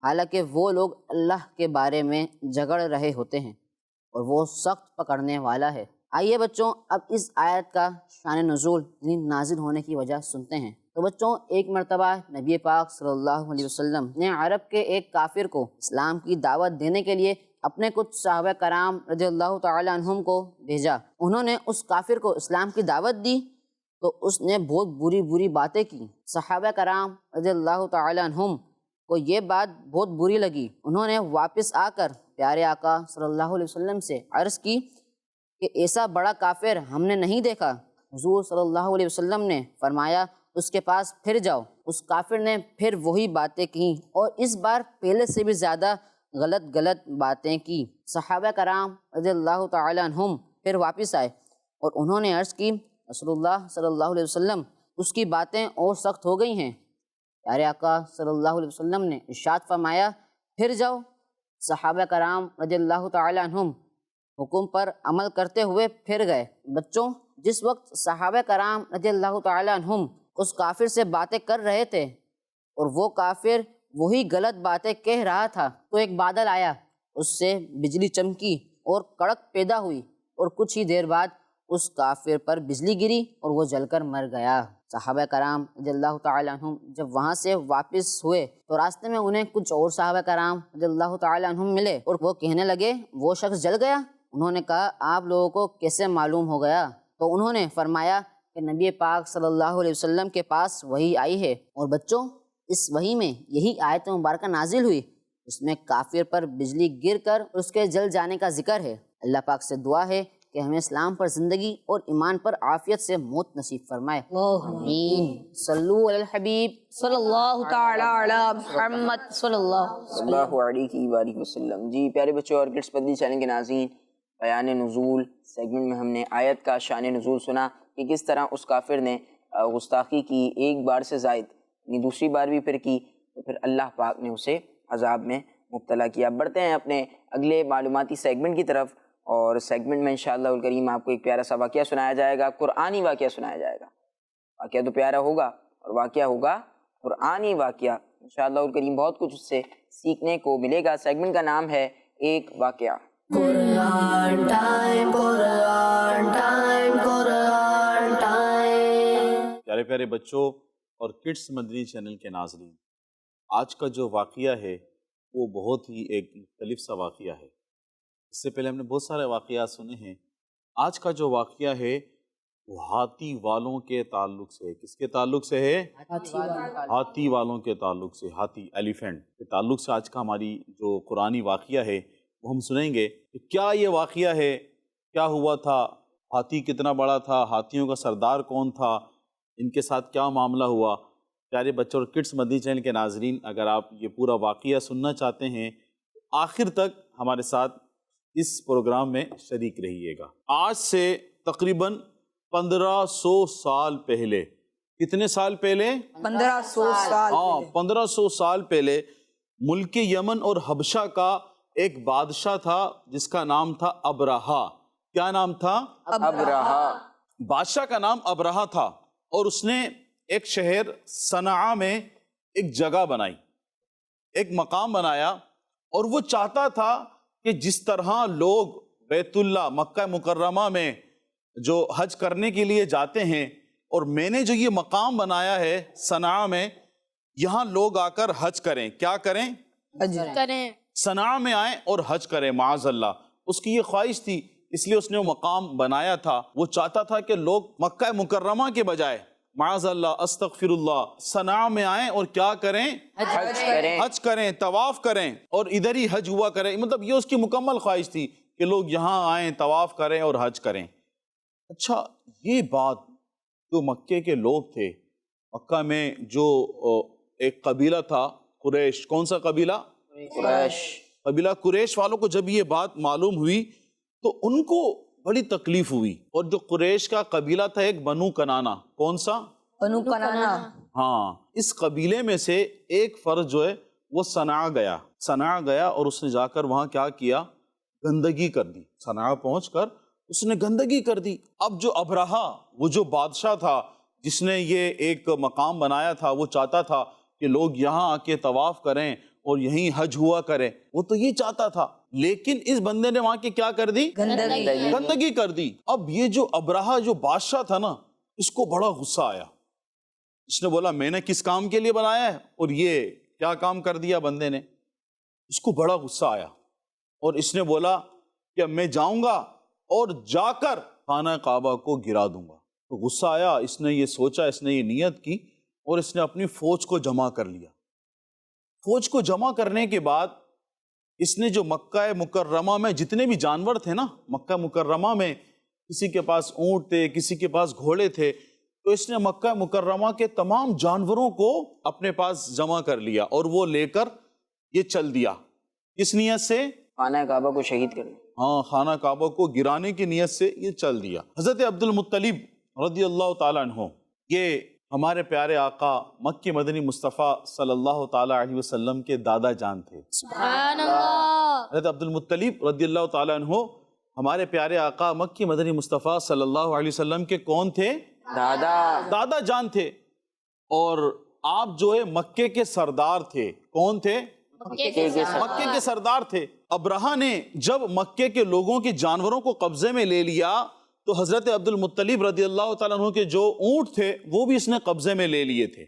حالانکہ وہ لوگ اللہ کے بارے میں جھگڑ رہے ہوتے ہیں، اور وہ سخت پکڑنے والا ہے۔ آئیے بچوں، اب اس آیت کا شان نزول یعنی نازل ہونے کی وجہ سنتے ہیں۔ تو بچوں، ایک مرتبہ نبی پاک صلی اللہ علیہ وسلم نے عرب کے ایک کافر کو اسلام کی دعوت دینے کے لیے اپنے کچھ صحابہ کرام رضی اللہ تعالیٰ عنہم کو بھیجا۔ انہوں نے اس کافر کو اسلام کی دعوت دی تو اس نے بہت بری باتیں کی۔ صحابہ کرام رضی اللہ تعالیٰ عنہم کو یہ بات بہت بری لگی۔ انہوں نے واپس آ کر پیارے آقا صلی اللہ علیہ وسلم سے عرض کی کہ ایسا بڑا کافر ہم نے نہیں دیکھا۔ حضور صلی اللہ علیہ وسلم نے فرمایا اس کے پاس پھر جاؤ۔ اس کافر نے پھر وہی باتیں کیں، اور اس بار پہلے سے بھی زیادہ غلط باتیں کی۔ صحابہ کرام رضی اللہ تعالیٰ عنہم پھر واپس آئے اور انہوں نے عرض کی، رسول اللہ صلی اللہ علیہ وسلم اس کی باتیں اور سخت ہو گئی ہیں۔ پیارے آقا صلی اللہ علیہ وسلم نے ارشاد فرمایا پھر جاؤ۔ صحابہ کرام رضی اللہ تعالیٰ عنہم حکم پر عمل کرتے ہوئے پھر گئے۔ بچوں، جس وقت صحابہ کرام رضی اللہ تعالیٰ عنہم اس کافر سے باتیں کر رہے تھے اور وہ کافر وہی غلط باتیں کہہ رہا تھا، تو ایک بادل آیا، اس سے بجلی چمکی اور کڑک پیدا ہوئی، اور کچھ ہی دیر بعد اس کافر پر بجلی گری اور وہ جل کر مر گیا۔ صحابہ کرام رضی اللہ تعالیٰ عنہم جب وہاں سے واپس ہوئے تو راستے میں انہیں کچھ اور صحابہ کرام رضی اللہ تعالیٰ عنہم ملے، اور وہ کہنے لگے وہ شخص جل گیا انہوں نے کہا آپ لوگوں کو کیسے معلوم ہو گیا؟ تو انہوں نے فرمایا کہ نبی پاک صلی اللہ علیہ وسلم کے پاس وحی آئی ہے، اور بچوں اس وحی میں یہی آیت مبارکہ نازل ہوئی اس میں کافر پر بجلی گر کر اس کے جل جانے کا ذکر ہے۔ اللہ پاک سے دعا ہے کہ ہمیں اسلام پر زندگی اور ایمان پر عافیت سے موت نصیب فرمائے، آمین۔ صلو علی الحبیب صلی اللہ تعالی علی محمد صلی اللہ علیہ وآلہ وسلم۔ جی پیارے بچوں اور کڈس مدنی چینل کے ناظرین، بیان نزول سیگمنٹ میں ہم نے آیت کا شان نزول سنا کہ کس طرح اس کافر نے گستاخی کی، ایک بار سے زائد، یعنی دوسری بار بھی پھر کی، تو پھر اللہ پاک نے اسے عذاب میں مبتلا کیا۔ بڑھتے ہیں اپنے اگلے معلوماتی سیگمنٹ کی طرف، اور سیگمنٹ میں انشاءاللہ الکریم آپ کو ایک پیارا سا واقعہ سنایا جائے گا، قرآنی واقعہ سنایا جائے گا۔ واقعہ تو پیارا ہوگا اور واقعہ ہوگا قرآنی واقعہ، انشاءاللہ الکریم بہت کچھ اس سے سیکھنے کو ملے گا۔ سیگمنٹ کا نام ہے ایک واقعہ۔ Quran time, Quran time, Quran time. پیارے پیارے بچوں اور کڈس مدنی چینل کے ناظرین، آج کا جو واقعہ ہے وہ بہت ہی ایک مختلف سا واقعہ ہے۔ اس سے پہلے ہم نے بہت سارے واقعات سنے ہیں۔ آج کا جو واقعہ ہے وہ ہاتھی والوں کے تعلق سے ہے۔ کس کے تعلق سے ہے؟ ہاتھی والوں کے تعلق سے، ہاتھی ایلیفینٹ کے تعلق سے آج کا ہماری جو قرآنی واقعہ ہے وہ ہم سنیں گے کہ کیا یہ واقعہ ہے، کیا ہوا تھا، ہاتھی کتنا بڑا تھا، ہاتھیوں کا سردار کون تھا، ان کے ساتھ کیا معاملہ ہوا۔ پیارے بچوں اور کڈس مدنی چینل کے ناظرین، اگر آپ یہ پورا واقعہ سننا چاہتے ہیں آخر تک ہمارے ساتھ اس پروگرام میں شریک رہیے گا۔ آج سے تقریباً 1500 سال پہلے، کتنے سال پہلے؟ 1500 سال 1500 سال پہلے ملک یمن اور حبشہ کا ایک بادشاہ تھا جس کا نام تھا ابرہا۔ کیا نام تھا؟ ابرہا۔ بادشاہ کا نام ابرہا تھا، اور اس نے ایک شہر صنعاء میں ایک جگہ بنائی، ایک مقام بنایا، اور وہ چاہتا تھا کہ جس طرح لوگ بیت اللہ مکہ مکرمہ میں جو حج کرنے کے لیے جاتے ہیں، اور میں نے جو یہ مقام بنایا ہے صنعاء میں، یہاں لوگ آ کر حج کریں۔ کیا کریں؟ کریں۔ صنعاء میں آئیں اور حج کریں، معاذ اللہ۔ اس کی یہ خواہش تھی، اس لیے اس نے وہ مقام بنایا تھا۔ وہ چاہتا تھا کہ لوگ مکہ مکرمہ کے بجائے، معاذ اللہ، استغفر اللہ، صنعاء میں آئیں اور کیا کریں؟ حج کریں۔ حج کریں، طواف کریں، اور ادھر ہی حج ہوا کریں۔ مطلب یہ اس کی مکمل خواہش تھی کہ لوگ یہاں آئیں، طواف کریں اور حج کریں۔ اچھا، یہ بات جو مکے کے لوگ تھے، مکہ میں جو ایک قبیلہ تھا قریش، کون سا قبیلہ؟ قریش۔ قبیلہ قریش والوں کو جب یہ بات معلوم ہوئی تو ان کو بڑی تکلیف ہوئی، اور جو قریش کا قبیلہ تھا ایک بنو کنانا، کون سا؟ بنو کنانا۔ ہاں، اس قبیلے میں سے ایک فرد جو ہے وہ صنعاء گیا، اور اس نے جا کر وہاں کیا کیا؟ گندگی کر دی۔ صنعاء پہنچ کر اس نے گندگی کر دی۔ اب جو ابرہا، وہ جو بادشاہ تھا جس نے یہ ایک مقام بنایا تھا، وہ چاہتا تھا کہ لوگ یہاں آ کے طواف کریں اور یہیں حج ہوا کریں، وہ تو یہ چاہتا تھا، لیکن اس بندے نے وہاں کی کیا کر دی؟ گندگی کر دی۔ اب یہ جو ابرہا جو بادشاہ تھا نا، اس کو بڑا غصہ آیا۔ اس نے بولا میں نے کس کام کے لیے بنایا ہے اور یہ کیا کام کر دیا بندے نے۔ اس کو بڑا غصہ آیا، اور اس نے بولا کہ میں جاؤں گا اور جا کر خانہ کعبہ کو گرا دوں گا۔ تو غصہ آیا، اس نے یہ سوچا، اس نے یہ نیت کی، اور اس نے اپنی فوج کو جمع کر لیا۔ فوج کو جمع کرنے کے بعد اس نے جو مکہ مکرمہ میں جتنے بھی جانور تھے نا، مکہ مکرمہ میں کسی کے پاس اونٹ تھے، کسی کے پاس گھوڑے تھے، تو اس نے مکہ مکرمہ کے تمام جانوروں کو اپنے پاس جمع کر لیا، اور وہ لے کر یہ چل دیا۔ کس نیت سے؟ خانہ کعبہ کو شہید کرنے۔ ہاں، خانہ کعبہ کو گرانے کی نیت سے یہ چل دیا۔ حضرت عبد المطلب رضی اللہ تعالیٰ عنہ، یہ ہمارے پیارے آقا مکی مدنی مصطفیٰ صلی اللہ تعالیٰ علیہ وسلم کے دادا جان تھے۔ سبحان اللہ۔ حضرت عبد المطلب رضی اللہ تعالیٰ عنہ ہمارے پیارے آقا مکی مدنی مصطفیٰ صلی اللہ علیہ وسلم کے کون تھے؟ دادا جان تھے، اور آپ جو ہے مکے کے سردار تھے۔ کون تھے؟ مکے کے سردار تھے۔ ابرہا نے جب مکے کے لوگوں کے جانوروں کو قبضے میں لے لیا تو حضرت عبد المطلب رضی اللہ تعالیٰ عنہ کے جو اونٹ تھے وہ بھی اس نے قبضے میں لے لیے تھے۔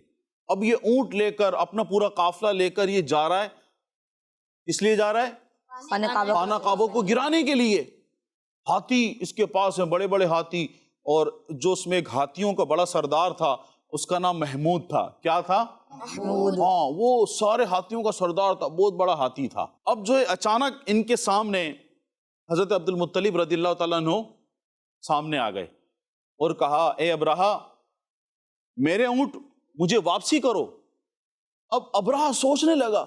اب یہ اونٹ لے کر، اپنا پورا قافلہ لے کر یہ جا رہا ہے، اس لیے جا رہا ہے خانہ کعبہ کو گرانے کے لیے۔ ہاتھی اس کے پاس ہیں، بڑے بڑے ہاتھی، اور جو اس میں ایک ہاتھیوں کا بڑا سردار تھا اس کا نام محمود تھا۔ کیا تھا؟ محمود۔ ہاں، وہ سارے ہاتھیوں کا سردار تھا، بہت بڑا ہاتھی تھا۔ اب جو ہے اچانک ان کے سامنے حضرت عبد المطلب رضی اللہ تعالیٰ عنہ سامنے آ گئے اور کہا، اے ابرہہ میرے اونٹ مجھے واپسی کرو۔ اب ابرہہ سوچنے لگا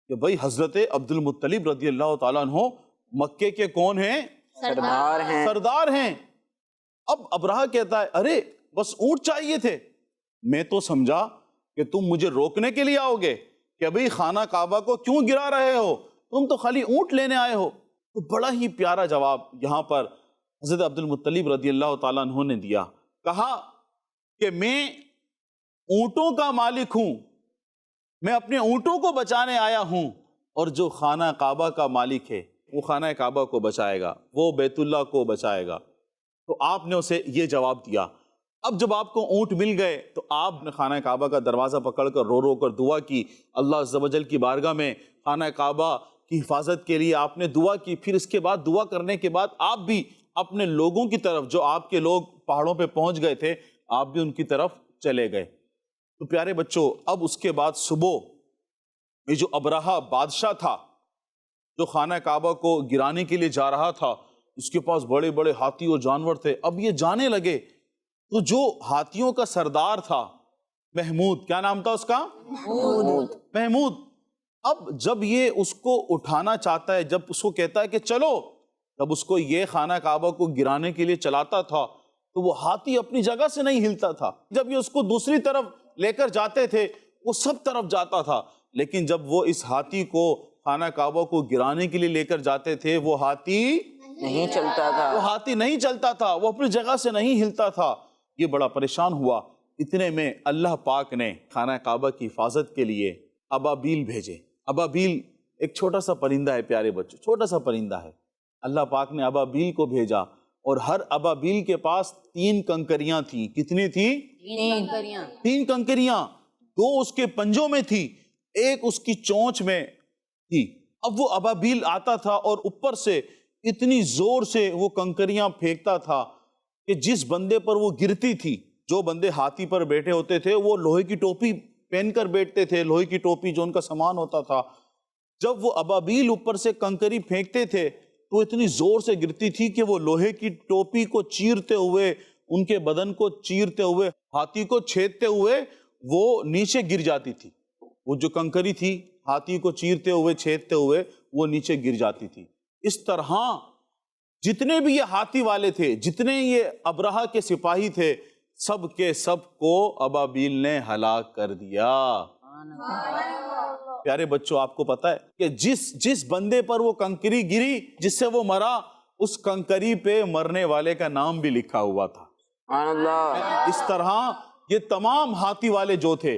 کہ بھئی حضرت عبد المطلب رضی اللہ تعالیٰ عنہ مکے کے کون ہیں؟ سردار ہیں۔ سردار ہیں۔ اب ابرہہ کہتا ہے، ارے بس اونٹ چاہیے تھے، میں تو سمجھا کہ تم مجھے روکنے کے لیے آؤ گے کہ بھئی خانہ کعبہ کو کیوں گرا رہے ہو، تم تو خالی اونٹ لینے آئے ہو۔ تو بڑا ہی پیارا جواب یہاں پر حضرت عبد المطلب رضی اللہ تعالیٰ عنہ نے دیا، کہا کہ میں اونٹوں کا مالک ہوں، میں اپنے اونٹوں کو بچانے آیا ہوں، اور جو خانہ کعبہ کا مالک ہے وہ خانہ کعبہ کو بچائے گا، وہ بیت اللہ کو بچائے گا۔ تو آپ نے اسے یہ جواب دیا۔ اب جب آپ کو اونٹ مل گئے تو آپ نے خانہ کعبہ کا دروازہ پکڑ کر رو رو کر دعا کی، اللہ عز و جل کی بارگاہ میں خانہ کعبہ کی حفاظت کے لیے آپ نے دعا کی۔ پھر اس کے بعد دعا کرنے کے بعد آپ بھی اپنے لوگوں کی طرف، جو آپ کے لوگ پہاڑوں پہ پہنچ گئے تھے، آپ بھی ان کی طرف چلے گئے۔ تو پیارے بچوں، اب اس کے بعد صبح یہ جو ابرہہ بادشاہ تھا جو خانہ کعبہ کو گرانے کے لیے جا رہا تھا، اس کے پاس بڑے بڑے ہاتھی اور جانور تھے۔ اب یہ جانے لگے تو جو ہاتھیوں کا سردار تھا محمود، کیا نام تھا اس کا؟ محمود۔ اب جب یہ اس کو اٹھانا چاہتا ہے، جب اس کو کہتا ہے کہ چلو، جب اس کو یہ خانہ کعبہ کو گرانے کے لیے چلاتا تھا تو وہ ہاتھی اپنی جگہ سے نہیں ہلتا تھا۔ جب یہ اس کو دوسری طرف لے کر جاتے تھے وہ سب طرف جاتا تھا، لیکن جب وہ اس ہاتھی کو خانہ کعبہ کو گرانے کے لیے لے کر جاتے تھے وہ ہاتھی نہیں چلتا تھا، وہ ہاتھی نہیں چلتا تھا، وہ اپنی جگہ سے نہیں ہلتا تھا۔ یہ بڑا پریشان ہوا۔ اتنے میں اللہ پاک نے خانہ کعبہ کی حفاظت کے لیے ابابیل بھیجے۔ ابابیل ایک چھوٹا سا پرندہ ہے پیارے بچوں، چھوٹا سا پرندہ ہے۔ اللہ پاک نے ابابیل کو بھیجا اور ہر ابابیل کے پاس 3 کنکریاں تھیں۔ کتنی تھی؟ 3 کنکریاں، 2 اس کے پنجوں میں تھی، 1 اس کی چونچ میں تھی۔ اب وہ ابابیل آتا تھا اور اوپر سے اتنی زور سے وہ کنکریاں پھینکتا تھا کہ جس بندے پر وہ گرتی تھی، جو بندے ہاتھی پر بیٹھے ہوتے تھے وہ لوہے کی ٹوپی پہن کر بیٹھتے تھے، لوہے کی ٹوپی جو ان کا سامان ہوتا تھا۔ جب وہ ابابیل اوپر سے کنکری پھینکتے تھے تو اتنی زور سے گرتی تھی کہ وہ لوہے کی ٹوپی کو چیرتے ہوئے، ان کے بدن کو چیرتے ہوئے، ہاتھی کو چھیدتے ہوئے وہ نیچے گر جاتی تھی۔ وہ جو کنکری تھی ہاتھی کو چیرتے ہوئے، چھیدتے ہوئے وہ نیچے گر جاتی تھی۔ اس طرح جتنے بھی یہ ہاتھی والے تھے، جتنے یہ ابرہہ کے سپاہی تھے، سب کے سب کو ابابیل نے ہلاک کر دیا۔ پیارے بچوں، آپ کو پتا ہے کہ جس بندے پر وہ کنکری گری، جس سے وہ مرا، اس کنکری پہ مرنے والے کا نام بھی لکھا ہوا تھا۔ سبحان اللہ۔ اس طرح یہ تمام ہاتھی والے جو تھے،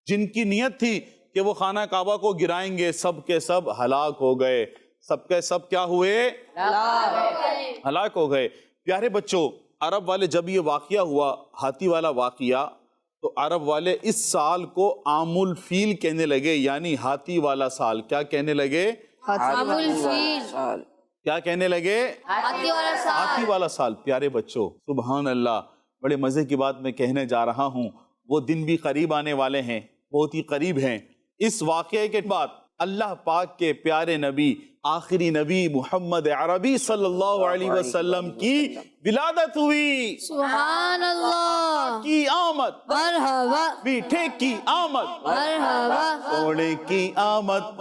جن کی نیت تھی کہ وہ خانہ کعبہ کو گرائیں گے، سب کے سب ہلاک ہو گئے۔ سب کے سب کیا ہوئے؟ ہلاک ہو گئے۔ پیارے بچوں، عرب والے جب یہ واقعہ ہوا، ہاتھی والا واقعہ، تو عرب والے اس سال کو عام الفیل کہنے لگے، یعنی ہاتھی والا سال۔ کیا کہنے لگے؟ کیا کہنے لگے؟ ہاتھی والا سال۔ پیارے بچوں، سبحان اللہ، بڑے مزے کی بات میں کہنے جا رہا ہوں، وہ دن بھی قریب آنے والے ہیں، بہت ہی قریب ہیں۔ اس واقعے کے بعد اللہ پاک کے پیارے نبی، آخری نبی محمد عربی صلی اللہ علیہ وسلم کی ولادت ہوئی۔ سبحان اللہ، کی آمد، مرحبا میٹھے کی آمد، مرحبا، سونے کی آمد،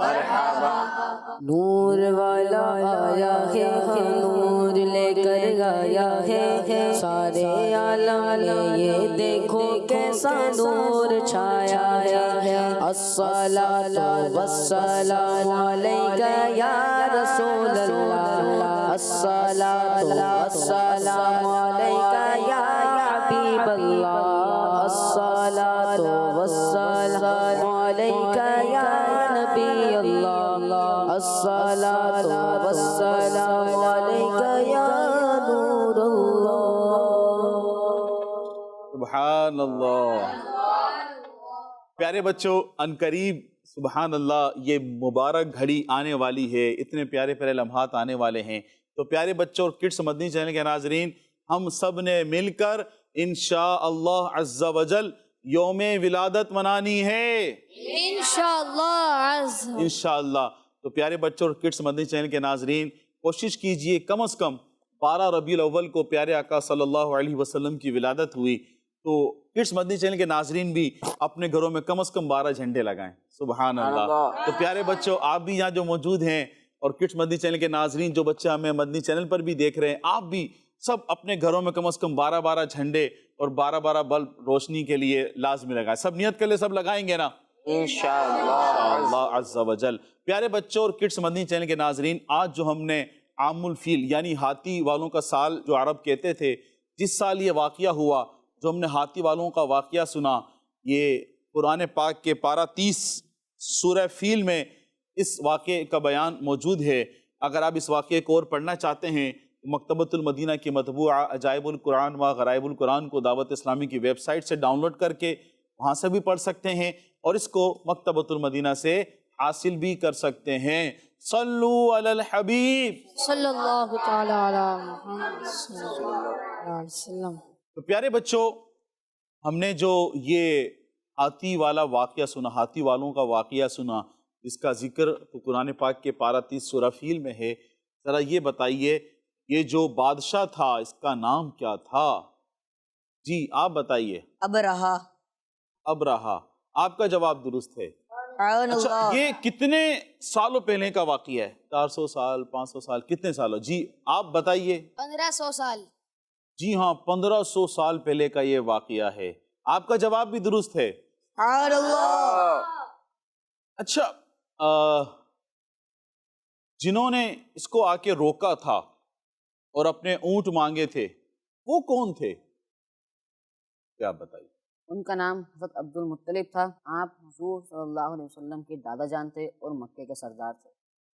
نور والا آیا ہے، نور لے کر آیا ہے، سارے عالم میں یہ دیکھو کیسا نور چھایا ہے۔ الصلاۃ والسلام علیکہ یا رسول اللہ، الصلاۃ والسلام علیکہ یا حبیب اللہ، الصلاۃ والسلام علیکہ یا نبی اللہ، الصلاۃ والسلام علیکہ یا نور اللہ۔ سبحان اللہ۔ پیارے بچوں، عنقریب سبحان اللہ یہ مبارک گھڑی آنے والی ہے، اتنے پیارے پیارے لمحات آنے والے ہیں تو پیارے بچوں اور کڈس مدنی چینل کے ناظرین، ہم سب نے مل کر انشاءاللہ عز و جل یوم ولادت منانی ہے انشاءاللہ۔ تو پیارے بچوں اور کڈس مدنی چینل کے ناظرین، کوشش کیجئے کم از کم 12 ربیع الاول کو پیارے آقا صلی اللہ علیہ وسلم کی ولادت ہوئی، تو کڈس مدنی چینل کے ناظرین بھی اپنے گھروں میں کم از کم 12 جھنڈے لگائیں۔ سبحان اللہ۔ تو پیارے بچوں، آپ بھی یہاں جو موجود ہیں اور کڈس مدنی چینل کے ناظرین جو بچے ہمیں مدنی چینل پر بھی دیکھ رہے ہیں، آپ بھی سب اپنے گھروں میں کم از کم 12 جھنڈے اور 12 بلب روشنی کے لیے لازمی لگائیں۔ سب نیت کر لے، سب لگائیں گے نا انشاءاللہ عز و جل۔ پیارے بچوں اور کڈس مدنی چینل کے ناظرین، آج جو ہم نے عام الفیل یعنی ہاتھی والوں کا سال جو عرب کہتے تھے، جس سال یہ واقعہ ہوا، جو ہم نے ہاتھی والوں کا واقعہ سنا، یہ قرآن پاک کے پارہ 30 سورہ فیل میں اس واقعے کا بیان موجود ہے۔ اگر آپ اس واقعے کو اور پڑھنا چاہتے ہیں، مکتبۃ المدینہ کی مطبوعہ عجائب القرآن و غرائب القرآن کو دعوت اسلامی کی ویب سائٹ سے ڈاؤن لوڈ کر کے وہاں سے بھی پڑھ سکتے ہیں، اور اس کو مکتبۃ المدینہ سے حاصل بھی کر سکتے ہیں۔ صلو علی الحبیب صلی اللہ تعالی علی محمد صلی اللہ علیہ وسلم۔ تو پیارے بچوں، ہم نے جو یہ ہاتھی والا واقعہ سنا، ہاتھی والوں کا واقعہ سنا، اس کا ذکر تو قرآن پاک کے پارہ 30 سورہ فیل میں ہے۔ ذرا یہ بتائیے، یہ جو بادشاہ تھا اس کا نام کیا تھا؟ جی آپ بتائیے۔ ابرہا۔ ابرہا۔ آپ کا جواب درست ہے۔ سبحان اچھا، اللہ۔ یہ کتنے سالوں پہلے کا واقعہ ہے؟ 400 سال، 500 سال، کتنے سالوں؟ جی آپ بتائیے۔ 1500 سال۔ جی ہاں، 1500 سال پہلے کا یہ واقعہ ہے۔ آپ کا جواب بھی درست ہے۔ سبحان اللہ۔ اچھا، جنہوں نے اس کو آ کے روکا تھا اور اپنے اونٹ مانگے تھے، وہ کون تھے؟ کیا بتائیے؟ ان کا نام حضرت عبد المطلب تھا۔ آپ حضور صلی اللہ علیہ وسلم کے دادا جان تھے اور مکے کے سردار تھے۔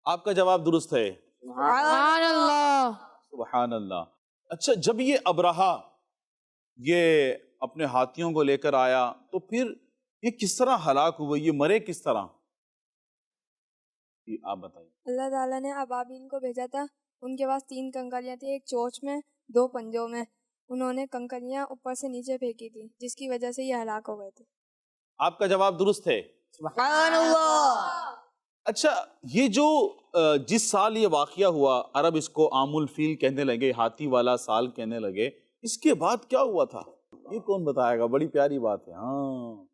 آپ کا جواب درست ہے۔ سبحان اللہ۔ سبحان اللہ۔ اچھا، جب یہ ابرہا یہ اپنے ہاتھیوں کو لے کر آیا تو پھر یہ کس طرح ہلاک ہوئے، یہ مرے کس طرح؟ جی آپ بتائیے۔ اللہ تعالیٰ نے ابابیل کو بھیجا تھا، ان کے پاس 3 کنکریاں تھیں، ایک چونچ میں 2 پنجوں میں۔ انہوں نے کنکریاں اوپر سے نیچے پھینکی تھی، جس کی وجہ سے یہ ہلاک ہو گئے تھے۔ آپ کا جواب درست ہے۔ سبحان اللہ۔ اچھا، یہ جو جس سال یہ واقعہ ہوا، عرب اس کو عام الفیل کہنے لگے، ہاتھی والا سال کہنے لگے، اس کے بعد کیا ہوا تھا؟ یہ کون بتائے گا؟ بڑی پیاری بات ہے۔ ہاں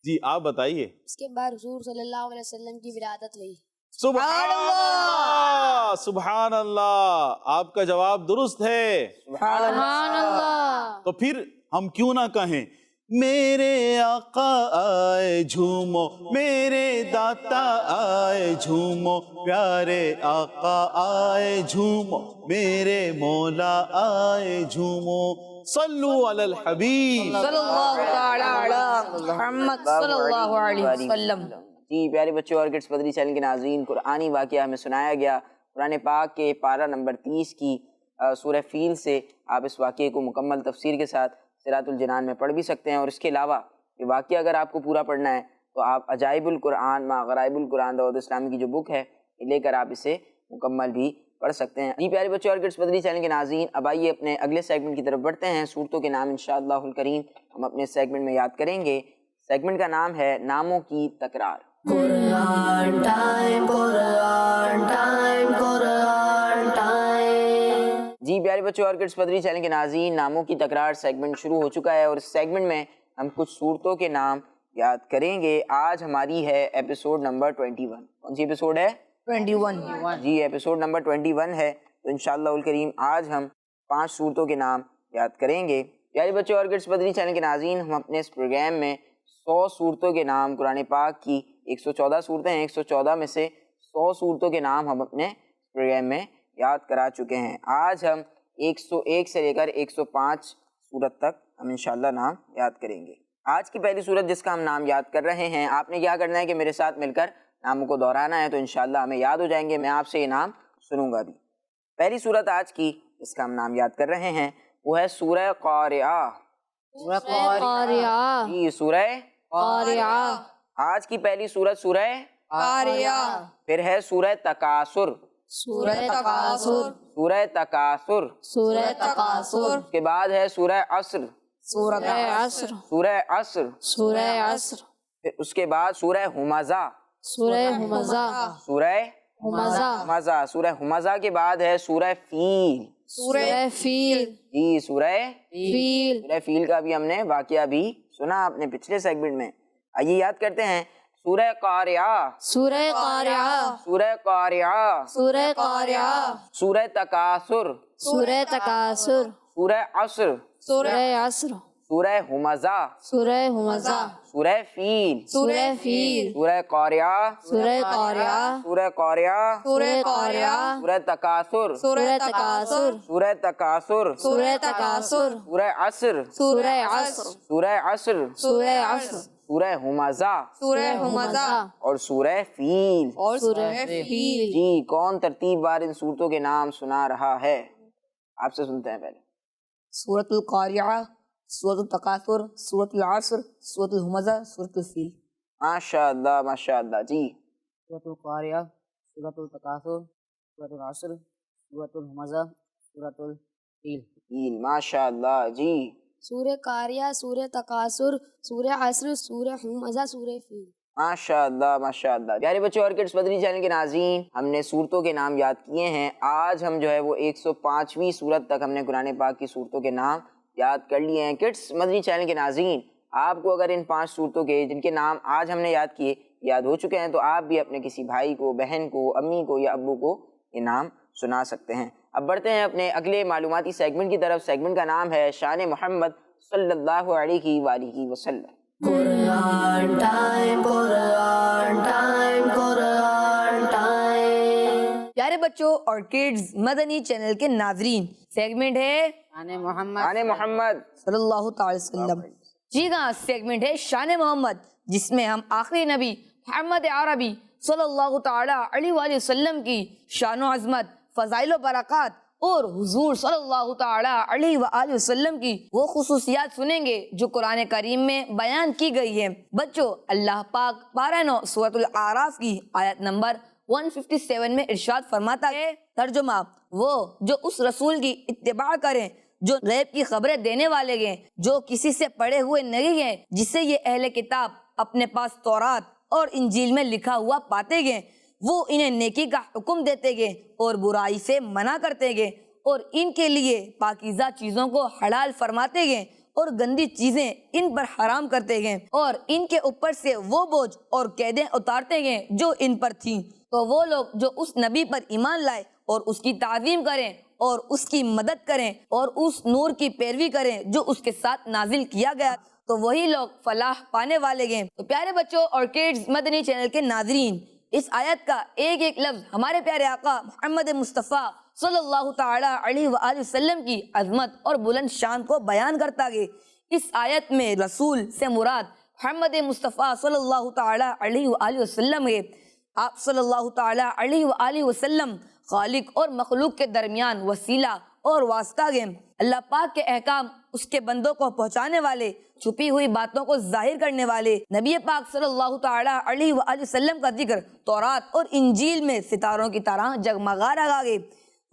جی آپ بتائیے۔ اس کے بعد حضور صلی اللہ علیہ وسلم کی ولادت ہوئی۔ سبحان اللہ، سبحان اللہ، آپ کا جواب درست ہے۔ سبحان اللہ۔ تو پھر ہم کیوں نہ کہیں، میرے آقا آئے جھومو، میرے داتا آئے جھومو، پیارے آقا آئے جھومو، میرے مولا آئے جھومو، صلو علی الحبیب صلی اللہ تعالی علی محمد صلی اللہ علیہ وسلم۔ جی پیارے بچوں اور کڈس مدنی چینل کے ناظرین، قرآنی واقعہ ہمیں سنایا گیا۔ قرآن پاک کے پارہ نمبر 30 کی سورہ فیل سے آپ اس واقعے کو مکمل تفسیر کے ساتھ صراط الجنان میں پڑھ بھی سکتے ہیں، اور اس کے علاوہ یہ واقعہ اگر آپ کو پورا پڑھنا ہے تو آپ عجائب القرآن مع غرائب القرآن دعوت اسلامی کی جو بک ہے یہ لے کر آپ اسے مکمل بھی پڑھ سکتے ہیں۔ جی پیارے بچوں اور کڈس مدنی چینل کے ناظرین، اب آئیے اپنے اگلے سیگمنٹ کی طرف بڑھتے ہیں۔ صورتوں کے نام انشاءاللہ الکریم ہم اپنے سیگمنٹ میں یاد کریں گے۔ سیگمنٹ کا نام ہے ناموں کی تکرار۔ قرآن ٹائم، قرآن ٹائم، قرآن ٹائم۔ جی پیارے بچوں اور کڈس مدنی چینل کے ناظرین، ناموں کی تکرار سیگمنٹ شروع ہو چکا ہے، اور اس سیگمنٹ میں ہم کچھ صورتوں کے نام یاد کریں گے۔ آج ہماری ہے ایپیسوڈ نمبر 21۔ کون سی ایپیسوڈ ہے؟ 21۔ جی ایپیسوڈ نمبر 21 ہے۔ تو انشاءاللہ الکریم آج ہم 5 صورتوں کے نام یاد کریں گے۔ پیارے بچوں اور کڈس مدنی چینل کے ناظرین، ہم اپنے اس پروگرام میں 100 صورتوں کے نام، قرآن پاک کی 114 صورتیں ہیں، 114 میں سے 100 صورتوں کے نام ہم اپنے پروگرام میں یاد کرا چکے ہیں۔ آج ہم 101 سے لے کر 105 صورت تک ہم انشاءاللہ نام یاد کریں گے۔ آج کی پہلی صورت جس کا ہم نام یاد کر رہے ہیں، آپ نے کیا کرنا ہے کہ میرے ساتھ مل کر ناموں کو دہرانا ہے، تو انشاءاللہ ہمیں یاد ہو جائیں گے۔ میں آپ سے یہ نام سنوں گا بھی۔ پہلی صورت آج کی جس کا ہم نام یاد کر رہے ہیں وہ ہے سورہ قاریعہ۔ قاریعہ۔ جی سورہ قاریعہ۔ آج کی پہلی صورت سورہ قاریعہ۔ پھر ہے سورہ تکاثر۔ سورہ تکاثر، سورہ تکاثر، سورہ تکاثر، اس کے بعد ہے سورہ عصر، سورہ عصر، سورہ عصر، سورہ عصر، پھر اس کے بعد سورہ ہمزہ، سورہ ہمزہ، سورہ ہمزہ، ہمزہ، سورہ ہمزہ کے بعد ہے سورہ فیل، سورہ فیل، جی سورہ فیل، سورہ فیل کا بھی ہم نے واقعہ بھی سنا اپنے پچھلے سیگمنٹ میں. آئیے یاد کرتے ہیں سورہ قاریعہ، سورہ قاریعہ، سورہ قاریعہ، سورہ قاریعہ، سورہ تکاثر، سورہ تکاثر، سورہ عصر، سورہ عصر، سورہ ہمزہ، سورہ ہمزہ، سورہ فیل، سورہ فیل، سورہ قاریعہ، سورہ قاریعہ، سورہ قاریعہ، سورہ قاریعہ، سورہ تکاثر، سورہ تکاثر، سورہ تکاثر، سورہ تکاثر، سورہ عصر، سورہ عصر، سورہ عصر، سورہ عصر، سورہ ہمزہ سورہ ہمزہ، اور سورہ فیل. اور سورہ فیل. جی کون ترتیب بار ان صورتوں کے نام سنا رہا ہے؟ آپ سے سنتے ہیں پہلے. سورۃ القاریعہ، سورۃ التکاثر، سورۃ العصر، سورۃ الہمزہ، سورۃ الفیل. ماشاء اللہ ماشاء اللہ. جی سورۃ القاریہ، سورۃ التکاثر، سورۃ العصر، سورۃ الہمزہ، سورۃ الفیل. فیل، ماشاء اللہ. جی سورہ قاریہ، سورہ تکاثر، سورہ عصر، سورہ ہمزہ، سورہ فیل. ماشاء اللہ ماشاء اللہ. پیارے بچوں اور کڈس مدنی چینل کے ناظرین، ہم نے صورتوں کے نام یاد کیے ہیں. آج ہم جو ہے وہ 105ویں صورت تک ہم نے قرآن پاک کی صورتوں کے نام یاد کر لیے ہیں. کڈس مدنی چینل کے ناظرین، آپ کو اگر ان 5 صورتوں کے جن کے نام آج ہم نے یاد کیے یاد ہو چکے ہیں تو آپ بھی اپنے کسی بھائی کو، بہن کو، امی کو یا ابو کو یہ نام سنا سکتے ہیں. اب بڑھتے ہیں اپنے اگلے معلوماتی سیگمنٹ کی طرف. سیگمنٹ کا نام ہے شان محمد صلی اللہ علیہ وآلہ وسلم. قرآن ٹائم، قرآن ٹائم، قرآن ٹائم. پیارے بچوں اور کڈز مدنی چینل کے ناظرین، سیگمنٹ ہے شان محمد، شان محمد صلی اللہ تعالی وسلم. جی ہاں، سیگمنٹ ہے شان محمد، جس میں ہم آخری نبی محمد عربی صلی اللہ تعالی علیہ وآلہ وسلم کی شان و عظمت، فضائل و برکات اور حضور صلی اللہ تعالی علیہ وآلہ وسلم کی وہ خصوصیات سنیں گے جو قرآن کریم میں بیان کی گئی ہے. بچوں، اللہ پاک پارہ 9 سورۃ الاعراف کی آیت نمبر 157 میں ارشاد فرماتا ہے، ترجمہ: وہ جو اس رسول کی اتباع کریں جو غیب کی خبریں دینے والے ہیں، جو کسی سے پڑھے ہوئے نہیں ہیں، جسے یہ اہل کتاب اپنے پاس تورات اور انجیل میں لکھا ہوا پاتے گئے، وہ انہیں نیکی کا حکم دیتے گئے اور برائی سے منع کرتے گئے، اور ان کے لیے پاکیزہ چیزوں کو حلال فرماتے گئے اور گندی چیزیں ان پر حرام کرتے گئے، اور ان کے اوپر سے وہ بوجھ اور قیدیں اتارتے گئے جو ان پر تھیں. تو وہ لوگ جو اس نبی پر ایمان لائے اور اس کی تعظیم کریں اور اس کی مدد کریں اور اس نور کی پیروی کریں جو اس کے ساتھ نازل کیا گیا، تو وہی لوگ فلاح پانے والے ہیں. تو پیارے بچوں اور کڈز مدنی چینل کے ناظرین، اس آیت کا ایک ایک لفظ ہمارے پیارے آقا محمد مصطفیٰ صلی اللہ تعالی علیہ وآلہ وسلم کی عظمت اور بلند شان کو بیان کرتا ہے. اس آیت میں رسول سے مراد محمد مصطفیٰ صلی اللہ تعالی علیہ وآلہ وسلم ہے. آپ صلی اللہ تعالی علیہ وآلہ وسلم خالق اور مخلوق کے درمیان وسیلہ اور واسطہ ہیں. اللہ پاک کے احکام اس کے بندوں کو پہنچانے والے، چھپی ہوئی باتوں کو ظاہر کرنے والے. نبی پاک صلی اللہ تعالی علیہ وآلہ وسلم کا ذکر تورات اور انجیل میں ستاروں کی طرح جگمگا رہا ہے.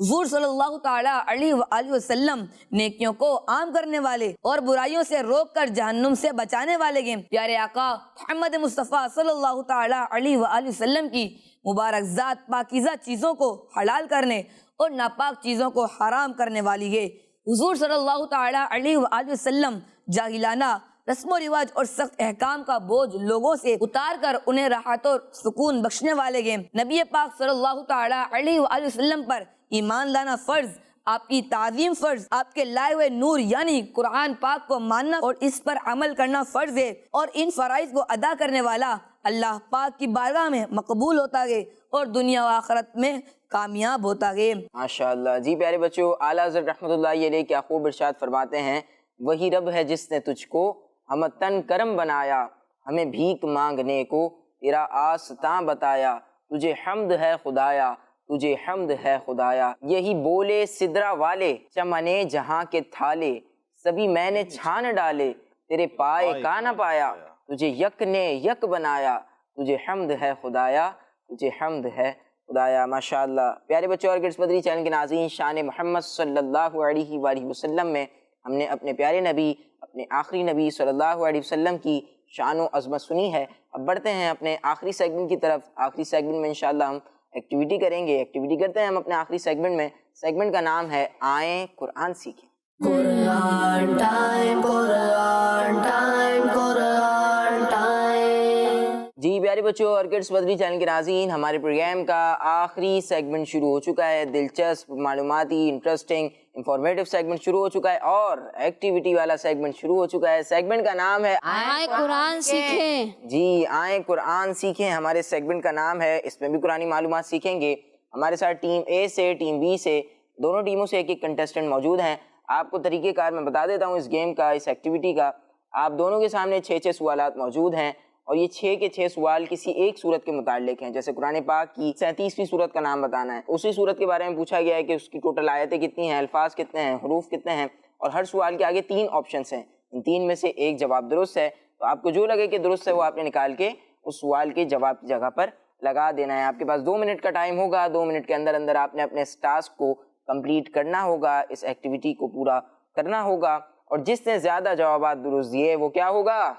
حضور صلی اللہ تعالی علیہ وآلہ وسلم نیکیوں کو عام کرنے والے اور برائیوں سے روک کر جہنم سے بچانے والے ہیں. پیارے آقا محمد مصطفیٰ صلی اللہ تعالی علیہ وآلہ وسلم کی مبارک ذات پاکیزہ چیزوں کو حلال کرنے اور ناپاک چیزوں کو حرام کرنے والی ہے. حضور صلی اللہ تعالی علیہ وآلہ وسلم جاہلانہ رسم و رواج اور سخت احکام کا بوجھ لوگوں سے اتار کر انہیں راحت اور سکون بخشنے والے ہیں. نبی پاک صلی اللہ تعالی علیہ وآلہ وسلم پر ایمان لانا فرض، آپ کی تعظیم فرض، آپ کے لائے ہوئے نور یعنی قرآن پاک کو ماننا اور اس پر عمل کرنا فرض ہے، اور ان فرائض کو ادا کرنے والا اللہ پاک کی بارگاہ میں مقبول ہوتا ہے اور دنیا و آخرت میں کامیاب ہوتا ہے. ماشاءاللہ. جی پیارے بچوں، اعلیٰ حضرت رحمۃ اللہ علیہ کیا خوب ارشاد فرماتے ہیں، وہی رب ہے جس نے تجھ کو ہم تن کرم بنایا، ہمیں بھیک مانگنے کو تیرا آستاں بتایا، تجھے حمد ہے خدایا، تجھے حمد ہے خدایا. یہی بولے سدرا والے چمنے جہاں کے تھالے، سبھی میں نے چھان ڈالے تیرے پائے کا نہ پایا، تجھے یک نے یک بنایا، تجھے حمد ہے خدایا، تجھے حمد ہے خدایا ماشاءاللہ. پیارے بچوں اور کڈس مدری چینل کے ناظرین، شان محمد صلی اللہ علیہ وآلہ وسلم میں ہم نے اپنے پیارے نبی، اپنے آخری نبی صلی اللہ علیہ وسلم کی شان و عظمت سنی ہے. اب بڑھتے ہیں اپنے آخری سیگمنٹ کی طرف. آخری سیگمنٹ میں انشاءاللہ ہم ایکٹیویٹی کریں گے. ایکٹیویٹی کرتے ہیں ہم اپنے آخری سیگمنٹ میں. سیگمنٹ کا نام ہے آئیں قرآن سیکھیں. قرآن ٹائم، قرآن ٹائم، قرآن ٹائم. جی پیارے بچوں اور کڈس مدری چینل کے ناظرین، ہمارے پروگرام کا آخری سیگمنٹ شروع ہو چکا ہے. دلچسپ، معلوماتی، انٹرسٹنگ، انفارمیٹیو سیگمنٹ شروع ہو چکا ہے اور ایکٹیویٹی والا سیگمنٹ شروع ہو چکا ہے. سیگمنٹ کا نام ہے آئیں قرآن سیکھیں. جی آئیں قرآن سیکھیں ہمارے سیگمنٹ کا نام ہے. اس میں بھی قرآنی معلومات سیکھیں گے. ہمارے ساتھ ٹیم اے سے، ٹیم بی سے، دونوں ٹیموں سے ایک ایک کنٹیسٹنٹ موجود ہیں. آپ کو طریقہ کار میں بتا دیتا ہوں اس گیم کا، اس ایکٹیویٹی کا. آپ دونوں کے سامنے 6 سوالات موجود ہیں اور یہ 6 کے 6 سوال کسی ایک سورت کے متعلق ہیں. جیسے قرآن پاک کی 37ویں سورت کا نام بتانا ہے. اسی سورت کے بارے میں پوچھا گیا ہے کہ اس کی ٹوٹل آیتیں کتنی ہیں، الفاظ کتنے ہیں، حروف کتنے ہیں، اور ہر سوال کے آگے 3 آپشنس ہیں. ان 3 میں سے ایک جواب درست ہے. تو آپ کو جو لگے کہ درست ہے وہ آپ نے نکال کے اس سوال کے جواب کی جگہ پر لگا دینا ہے. آپ کے پاس 2 منٹ کا ٹائم ہوگا. 2 منٹ کے اندر اندر آپ نے اپنے اس ٹاسک کو کمپلیٹ کرنا ہوگا، اس ایکٹیویٹی کو پورا کرنا ہوگا. اور جس نے زیادہ جوابات درست دیے وہ کیا ہوگا؟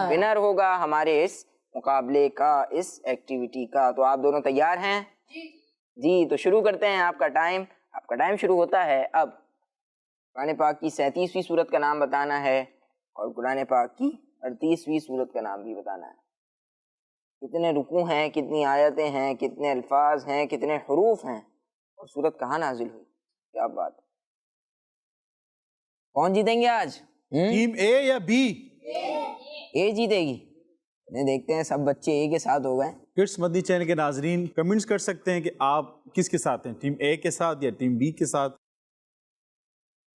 ونر ہوگا ہمارے اس مقابلے کا، اس ایکٹیویٹی کا. تو آپ دونوں تیار ہیں؟ جی تو شروع کرتے ہیں. آپ کا ٹائم شروع ہوتا ہے اب. قرآن پاک کی 37ویں سورت کا نام بتانا ہے اور قرآن پاک کی 38ویں سورت کا نام بھی بتانا ہے. کتنے رکوع ہیں، کتنی آیتیں ہیں، کتنے الفاظ ہیں، کتنے حروف ہیں، اور سورت کہاں نازل ہوئی. کیا بات ہے. کون جیتیں گے آج؟ ٹیم اے یا بی؟ اے جیتے گی. دیکھتے ہیں، سب بچے اے کے ساتھ ہو گئے. کڈس مدنی چینل کے ناظرین کمنٹس کر سکتے ہیں کہ آپ کس کے ساتھ ہیں، ٹیم اے کے ساتھ یا ٹیم بی کے ساتھ.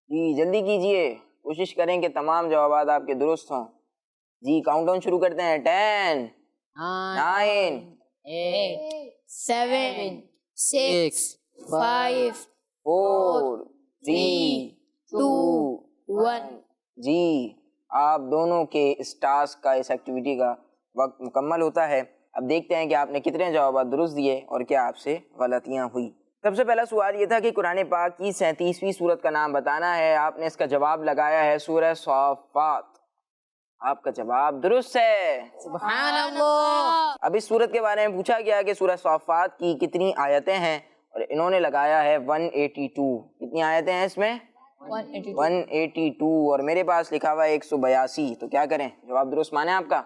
جی جلدی کیجئے، کوشش کریں کہ تمام جوابات آپ کے درست ہوں. جی کاؤنٹ ڈاؤن شروع کرتے ہیں. 10 9 8 7 6 5 4 3 2 1. جی آپ دونوں کے اس ٹاسک کا، اس ایکٹیویٹی کا وقت مکمل ہوتا ہے. اب دیکھتے ہیں کہ آپ نے کتنے جوابات درست دیے اور کیا آپ سے غلطیاں ہوئی. سب سے پہلا سوال یہ تھا کہ قرآن پاک کی 37ویں سورت کا نام بتانا ہے. آپ نے اس کا جواب لگایا ہے سورہ صافات. آپ کا جواب درست ہے. سبحان اللہ. اب اس سورت کے بارے میں پوچھا گیا کہ سورہ صافات کی کتنی آیتیں ہیں اور انہوں نے لگایا ہے 182. کتنی آیتیں ہیں اس میں؟ 182. اور میرے پاس لکھا ہوا ہے 182. تو کیا کریں، جواب درست مانیں آپ کا؟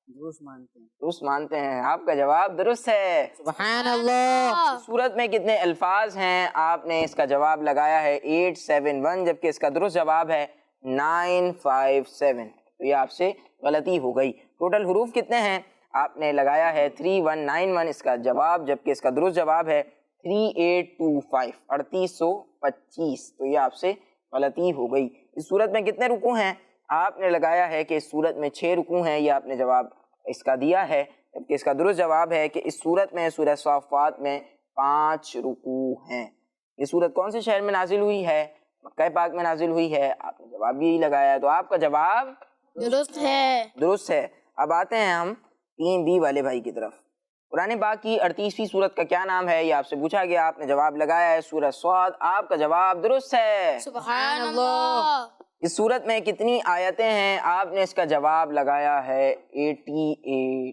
درست مانتے ہیں. آپ کا جواب درست ہے. سبحان اللہ. سورت میں کتنے الفاظ ہیں؟ آپ نے اس کا جواب لگایا ہے 871، جبکہ اس کا درست جواب ہے 957. تو یہ آپ سے غلطی ہو گئی. ٹوٹل حروف کتنے ہیں؟ آپ نے لگایا ہے 3191 اس کا جواب، جبکہ اس کا درست جواب ہے 3825 3825. تو یہ آپ سے غلطی ہو گئی. اس صورت میں کتنے رکوع ہیں؟ آپ نے لگایا ہے کہ اس صورت میں 6 رکوع ہیں. یہ آپ نے جواب اس کا دیا ہے، جبکہ اس کا درست جواب ہے کہ اس صورت میں، سورہ صافات میں 5 رکوع ہیں. یہ صورت کون سے شہر میں نازل ہوئی ہے؟ مکہ پاک میں نازل ہوئی ہے. آپ نے جواب بھی یہی لگایا ہے. تو آپ کا جواب درست ہے. اب آتے ہیں ہم ٹیم بی والے بھائی کی طرف. قرآن پاک کی 38ویں سورت کا کیا نام ہے؟ یہ آپ سے پوچھا گیا. آپ نے جواب لگایا ہے سورہ صاد. آپ کا جواب درست ہے. سبحان اللہ. اس سورت میں کتنی آیتیں ہیں؟ آپ نے اس کا جواب لگایا ہے 88،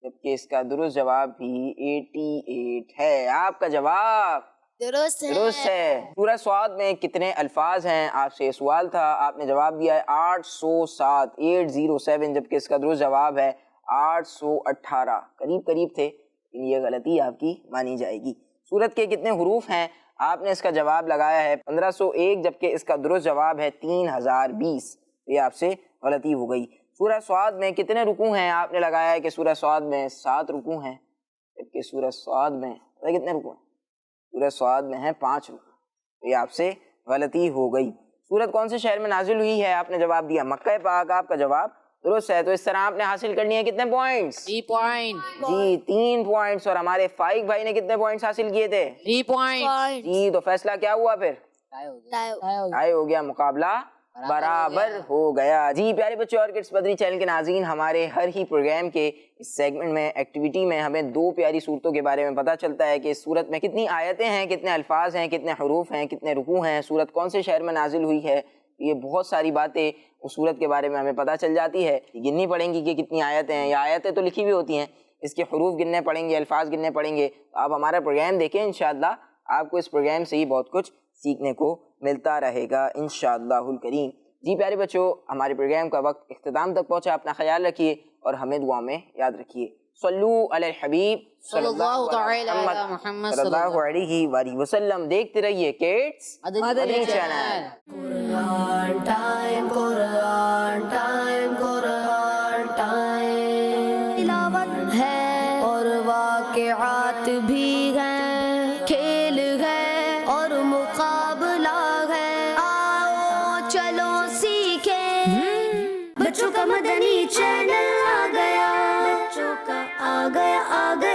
جبکہ اس کا درست جواب بھی 88 ہے. آپ کا جواب درست ہے. سورہ صاد میں کتنے الفاظ ہیں؟ آپ سے یہ سوال تھا. آپ نے جواب دیا ہے 807 807، جبکہ اس کا درست جواب ہے 818. قریب تھے، یہ غلطی آپ کی مانی جائے گی. سورت کے کتنے حروف ہیں؟ آپ نے اس کا جواب لگایا ہے 1501، جبکہ اس کا درست جواب ہے 3020. یہ آپ سے غلطی ہو گئی. سورہ صاد میں کتنے رکوع ہیں؟ آپ نے لگایا ہے کہ سورہ صاد میں 7 رکوع ہیں، جبکہ سورہ صاد میں کتنے رکوع ہیں؟ سورہ صاد میں ہیں 5 رکوع. یہ آپ سے غلطی ہو گئی. سورت کون سے شہر میں نازل ہوئی ہے؟ آپ نے جواب دیا مکہ پاک. آپ کا جواب درست ہے. تو اس طرح آپ نے حاصل کرنی ہے کتنے پوائنٹس؟ 3 پوائنٹ. جی 3 پوائنٹس. اور ہمارے فائق بھائی نے کتنے پوائنٹس حاصل کیے تھے؟ 3 پوائنٹ. جی تو فیصلہ کیا ہوا پھر؟ ٹائی ہو گیا. مقابلہ برابر ہو گیا. جی پیارے بچوں اور کڈس مدنی چینل کے ناظرین، ہمارے ہر ہی پروگرام کے اس سیگمنٹ میں ایکٹیویٹی میں ہمیں 2 پیاری صورتوں کے بارے میں پتہ چلتا ہے کہ اس صورت میں کتنی آیتیں ہیں، کتنے الفاظ ہیں، کتنے حروف ہیں، کتنے رکوع ہیں، صورت کون سے شہر میں نازل ہوئی ہے. یہ بہت ساری باتیں اس صورت کے بارے میں ہمیں پتہ چل جاتی ہے. گننی پڑیں گی کہ کتنی آیتیں ہیں، یا آیتیں تو لکھی ہوئی ہوتی ہیں، اس کے حروف گننے پڑیں گے، الفاظ گننے پڑیں گے. آپ ہمارا پروگرام دیکھیں، انشاءاللہ آپ کو اس پروگرام سے ہی بہت کچھ سیکھنے کو ملتا رہے گا انشاءاللہ الکریم. جی پیارے بچوں، ہمارے پروگرام کا وقت اختتام تک پہنچا. اپنا خیال رکھیے اور ہمیں دعا میں یاد رکھیے. صلو علی الحبیب صلی اللہ علیہ محمد صلی اللہ علیہ وآلہ وسلم. دیکھتے رہیے کڈس مدنی چینل. قرآن ٹائم، قرآن ٹائم، قرآن ٹائم. تلاوت ہے اور واقعات بھی ہیں، کھیل ہے اور مقابلہ ہے. آؤ چلو سیکھیں، بچوں کا مدنی چینل آ گیا، بچوں کا آ گیا.